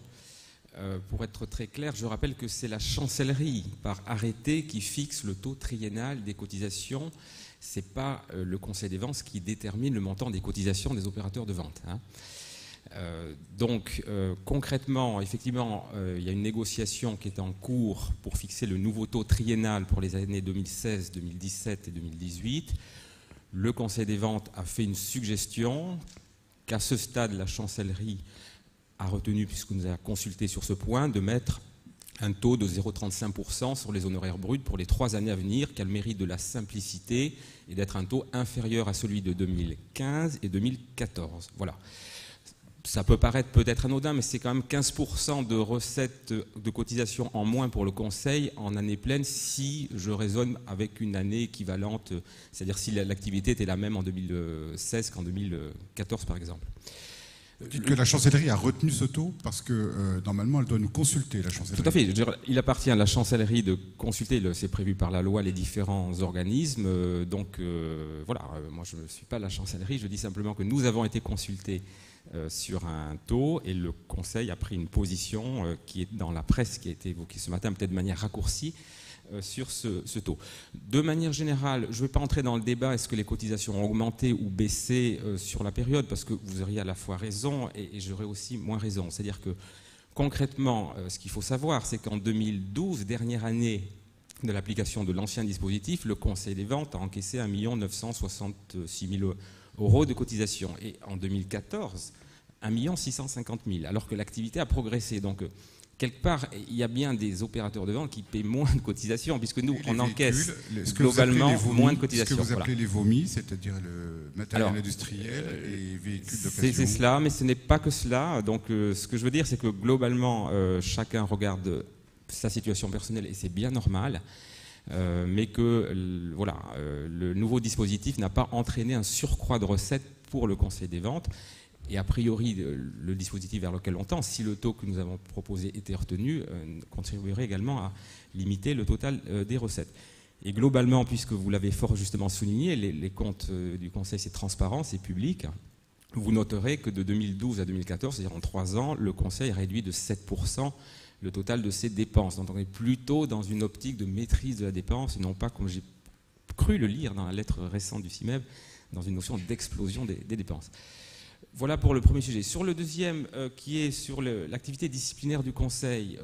pour être très clair, je rappelle que c'est la chancellerie par arrêté qui fixe le taux triennal des cotisations. Ce n'est pas le Conseil des ventes qui détermine le montant des cotisations des opérateurs de vente. Hein. Donc, concrètement, effectivement, il y a une négociation qui est en cours pour fixer le nouveau taux triennal pour les années 2016, 2017 et 2018. Le Conseil des ventes a fait une suggestion qu'à ce stade, la chancellerie a retenu, puisqu'on nous a consulté sur ce point, de mettre un taux de 0,35% sur les honoraires bruts pour les 3 années à venir, qui a le mérite de la simplicité et d'être un taux inférieur à celui de 2015 et 2014. Voilà. Ça peut paraître peut-être anodin, mais c'est quand même 15% de recettes de cotisation en moins pour le Conseil en année pleine si je raisonne avec une année équivalente, c'est-à-dire si l'activité était la même en 2016 qu'en 2014 par exemple. Dites que la chancellerie a retenu ce taux parce que normalement elle doit nous consulter, la chancellerie. Tout à fait. Je veux dire, il appartient à la chancellerie de consulter, c'est prévu par la loi, les différents organismes. Voilà, moi je ne suis pas la chancellerie, je dis simplement que nous avons été consultés sur un taux et le Conseil a pris une position qui est dans la presse, qui a été évoquée ce matin, peut-être de manière raccourcie, sur ce taux. De manière générale, je ne vais pas entrer dans le débat, est-ce que les cotisations ont augmenté ou baissé sur la période, parce que vous auriez à la fois raison et j'aurais aussi moins raison. C'est-à-dire que concrètement, ce qu'il faut savoir, c'est qu'en 2012, dernière année de l'application de l'ancien dispositif, le Conseil des ventes a encaissé 1 966 000 € de cotisations. Et en 2014, 1 650 000 €, alors que l'activité a progressé. Donc, quelque part, il y a bien des opérateurs de vente qui paient moins de cotisations, puisque nous, on encaisse globalement moins de cotisations. Ce que vous appelez les vomis, c'est-à-dire le matériel industriel et véhicules d'occasion. C'est cela, mais ce n'est pas que cela. Donc, ce que je veux dire, c'est que globalement, chacun regarde sa situation personnelle et c'est bien normal, mais que le nouveau dispositif n'a pas entraîné un surcroît de recettes pour le Conseil des ventes. Et a priori, le dispositif vers lequel on tend, si le taux que nous avons proposé était retenu, contribuerait également à limiter le total des recettes. Et globalement, puisque vous l'avez fort justement souligné, les comptes du Conseil, c'est transparent, c'est public. vous noterez que de 2012 à 2014, c'est-à-dire en 3 ans, le Conseil réduit de 7% le total de ses dépenses. Donc on est plutôt dans une optique de maîtrise de la dépense et non pas, comme j'ai cru le lire dans la lettre récente du CIMEV, dans une notion d'explosion des dépenses. Voilà pour le premier sujet. Sur le deuxième, qui est sur l'activité disciplinaire du Conseil,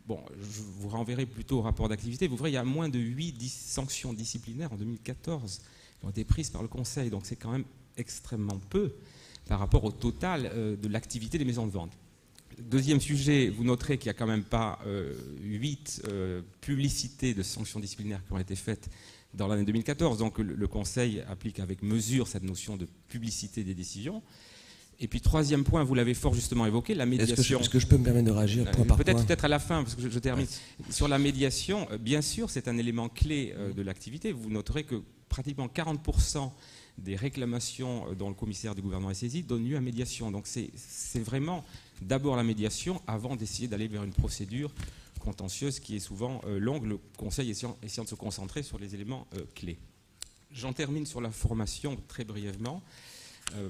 bon, je vous renverrai plutôt au rapport d'activité. Vous verrez, il y a moins de 8 sanctions disciplinaires en 2014 qui ont été prises par le Conseil. Donc c'est quand même extrêmement peu par rapport au total de l'activité des maisons de vente. Deuxième sujet, vous noterez qu'il n'y a quand même pas 8 publicités de sanctions disciplinaires qui ont été faites dans l'année 2014. Donc le Conseil applique avec mesure cette notion de publicité des décisions. Et puis troisième point, vous l'avez fort justement évoqué, la médiation. Est-ce que je peux me permettre de réagir point par point ? Peut-être à la fin, parce que je termine. Ouais. Sur la médiation, bien sûr, c'est un élément clé de l'activité. Vous noterez que pratiquement 40% des réclamations dont le commissaire du gouvernement est saisi donnent lieu à médiation. Donc c'est vraiment d'abord la médiation avant d'essayer d'aller vers une procédure contentieuse qui est souvent longue, le Conseil essayant de se concentrer sur les éléments clés. J'en termine sur la formation très brièvement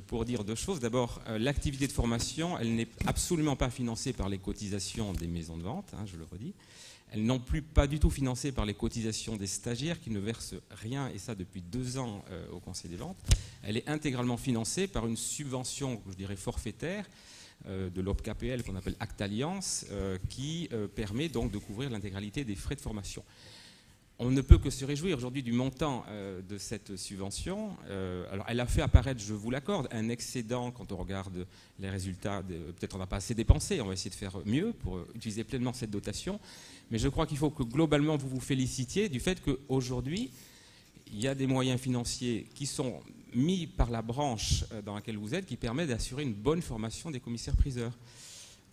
pour dire deux choses. D'abord, l'activité de formation, elle n'est absolument pas financée par les cotisations des maisons de vente, hein, je le redis. Elle n'est non plus pas du tout financée par les cotisations des stagiaires qui ne versent rien, et ça depuis 2 ans au Conseil des ventes. Elle est intégralement financée par une subvention, je dirais forfaitaire, de l'OPCAPL qu'on appelle Acte Alliance, qui permet donc de couvrir l'intégralité des frais de formation. On ne peut que se réjouir aujourd'hui du montant de cette subvention. Alors, elle a fait apparaître, je vous l'accorde, un excédent quand on regarde les résultats. Peut-être on n'a pas assez dépensé, on va essayer de faire mieux pour utiliser pleinement cette dotation. Mais je crois qu'il faut que globalement vous vous félicitiez du fait qu'aujourd'hui, il y a des moyens financiers qui sont mis par la branche dans laquelle vous êtes qui permettent d'assurer une bonne formation des commissaires-priseurs.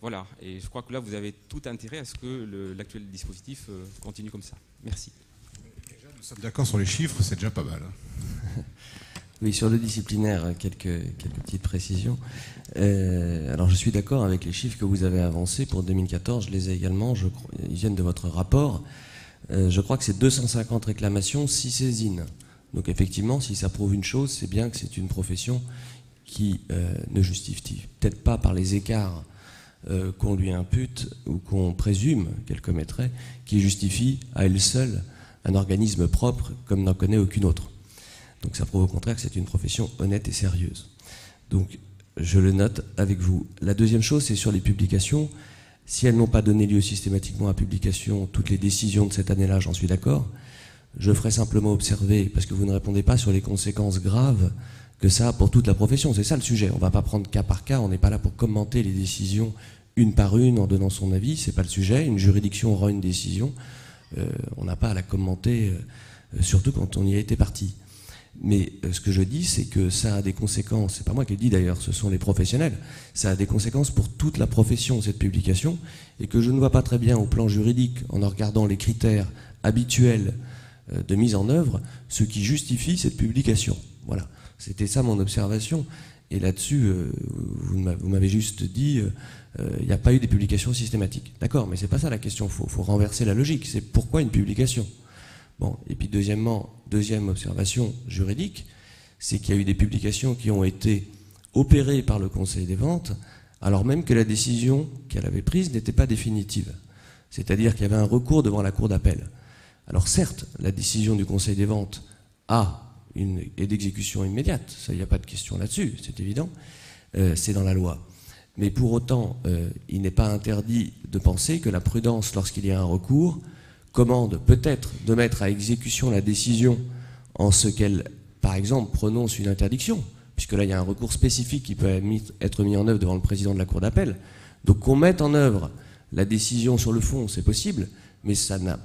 Voilà, et je crois que là, vous avez tout intérêt à ce que l'actuel dispositif continue comme ça. Merci. Nous sommes d'accord sur les chiffres, c'est déjà pas mal. Oui, sur le disciplinaire, quelques petites précisions. Alors, je suis d'accord avec les chiffres que vous avez avancés pour 2014. Je les ai également, ils viennent de votre rapport. Je crois que c'est 250 réclamations, 6 saisines. Donc, effectivement, si ça prouve une chose, c'est bien que c'est une profession qui ne justifie peut-être pas par les écarts qu'on lui impute ou qu'on présume qu'elle commettrait, qui justifie à elle seule un organisme propre comme n'en connaît aucune autre. Donc ça prouve au contraire que c'est une profession honnête et sérieuse. Donc je le note avec vous. La deuxième chose, c'est sur les publications. Si elles n'ont pas donné lieu systématiquement à publication, toutes les décisions de cette année-là, j'en suis d'accord. Je ferai simplement observer, parce que vous ne répondez pas sur les conséquences graves que ça a pour toute la profession. C'est ça le sujet. On ne va pas prendre cas par cas, on n'est pas là pour commenter les décisions une par une en donnant son avis, c'est pas le sujet. Une juridiction aura une décision, on n'a pas à la commenter, surtout quand on y a été parti. Mais ce que je dis, c'est que ça a des conséquences, c'est pas moi qui le dis d'ailleurs, ce sont les professionnels, ça a des conséquences pour toute la profession, cette publication, et que je ne vois pas très bien au plan juridique, en regardant les critères habituels de mise en œuvre, ce qui justifie cette publication. Voilà, c'était ça mon observation. Et là-dessus, vous m'avez juste dit, il n'y a pas eu des publications systématiques. D'accord, mais c'est pas ça la question, faut renverser la logique. C'est pourquoi une publication ? Bon, et puis deuxième observation juridique, c'est qu'il y a eu des publications qui ont été opérées par le Conseil des ventes, alors même que la décision qu'elle avait prise n'était pas définitive. C'est-à-dire qu'il y avait un recours devant la Cour d'appel. Alors certes, la décision du Conseil des ventes est d'exécution immédiate, ça, il n'y a pas de question là-dessus, c'est évident, c'est dans la loi. Mais pour autant, il n'est pas interdit de penser que la prudence, lorsqu'il y a un recours, commande peut-être de mettre à exécution la décision en ce qu'elle, par exemple, prononce une interdiction, puisque là il y a un recours spécifique qui peut être mis en œuvre devant le président de la Cour d'appel. Donc qu'on mette en œuvre la décision sur le fond, c'est possible, mais ça n'a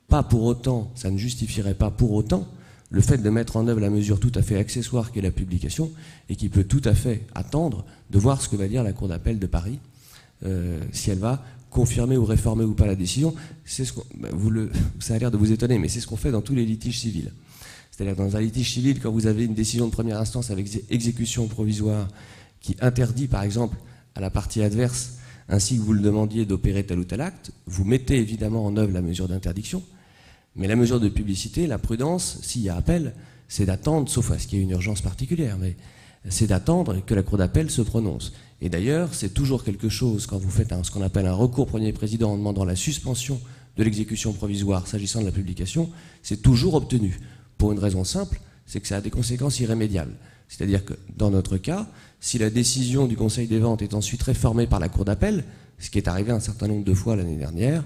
pas pour autant, ça ne justifierait pas pour autant le fait de mettre en œuvre la mesure tout à fait accessoire qu'est la publication et qui peut tout à fait attendre de voir ce que va dire la Cour d'appel de Paris, si elle va confirmer ou réformer ou pas la décision. C'est ça a l'air de vous étonner, mais c'est ce qu'on fait dans tous les litiges civils. C'est-à-dire dans un litige civil, quand vous avez une décision de première instance avec exécution provisoire qui interdit par exemple à la partie adverse, ainsi que vous le demandiez, d'opérer tel ou tel acte, vous mettez évidemment en œuvre la mesure d'interdiction. Mais la mesure de publicité, la prudence, s'il y a appel, c'est d'attendre, sauf à ce qu'il y ait une urgence particulière. Mais c'est d'attendre que la Cour d'appel se prononce. Et d'ailleurs, c'est toujours quelque chose, quand vous faites ce qu'on appelle un recours Premier Président en demandant la suspension de l'exécution provisoire s'agissant de la publication, c'est toujours obtenu. Pour une raison simple, c'est que ça a des conséquences irrémédiables. C'est-à-dire que, dans notre cas, si la décision du Conseil des ventes est ensuite réformée par la Cour d'appel, ce qui est arrivé un certain nombre de fois l'année dernière,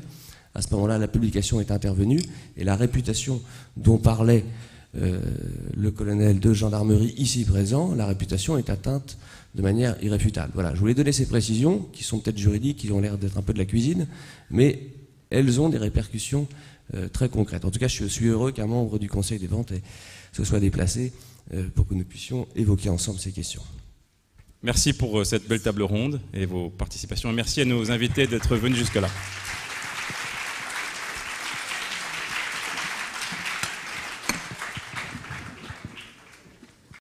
à ce moment-là, la publication est intervenue et la réputation dont parlait le colonel de gendarmerie ici présent, la réputation est atteinte de manière irréfutable. Voilà, je voulais donner ces précisions, qui sont peut-être juridiques, qui ont l'air d'être un peu de la cuisine, mais elles ont des répercussions très concrètes. En tout cas, je suis heureux qu'un membre du Conseil des ventes se soit déplacé pour que nous puissions évoquer ensemble ces questions. Merci pour cette belle table ronde et vos participations. Et merci à nos invités d'être venus jusque-là.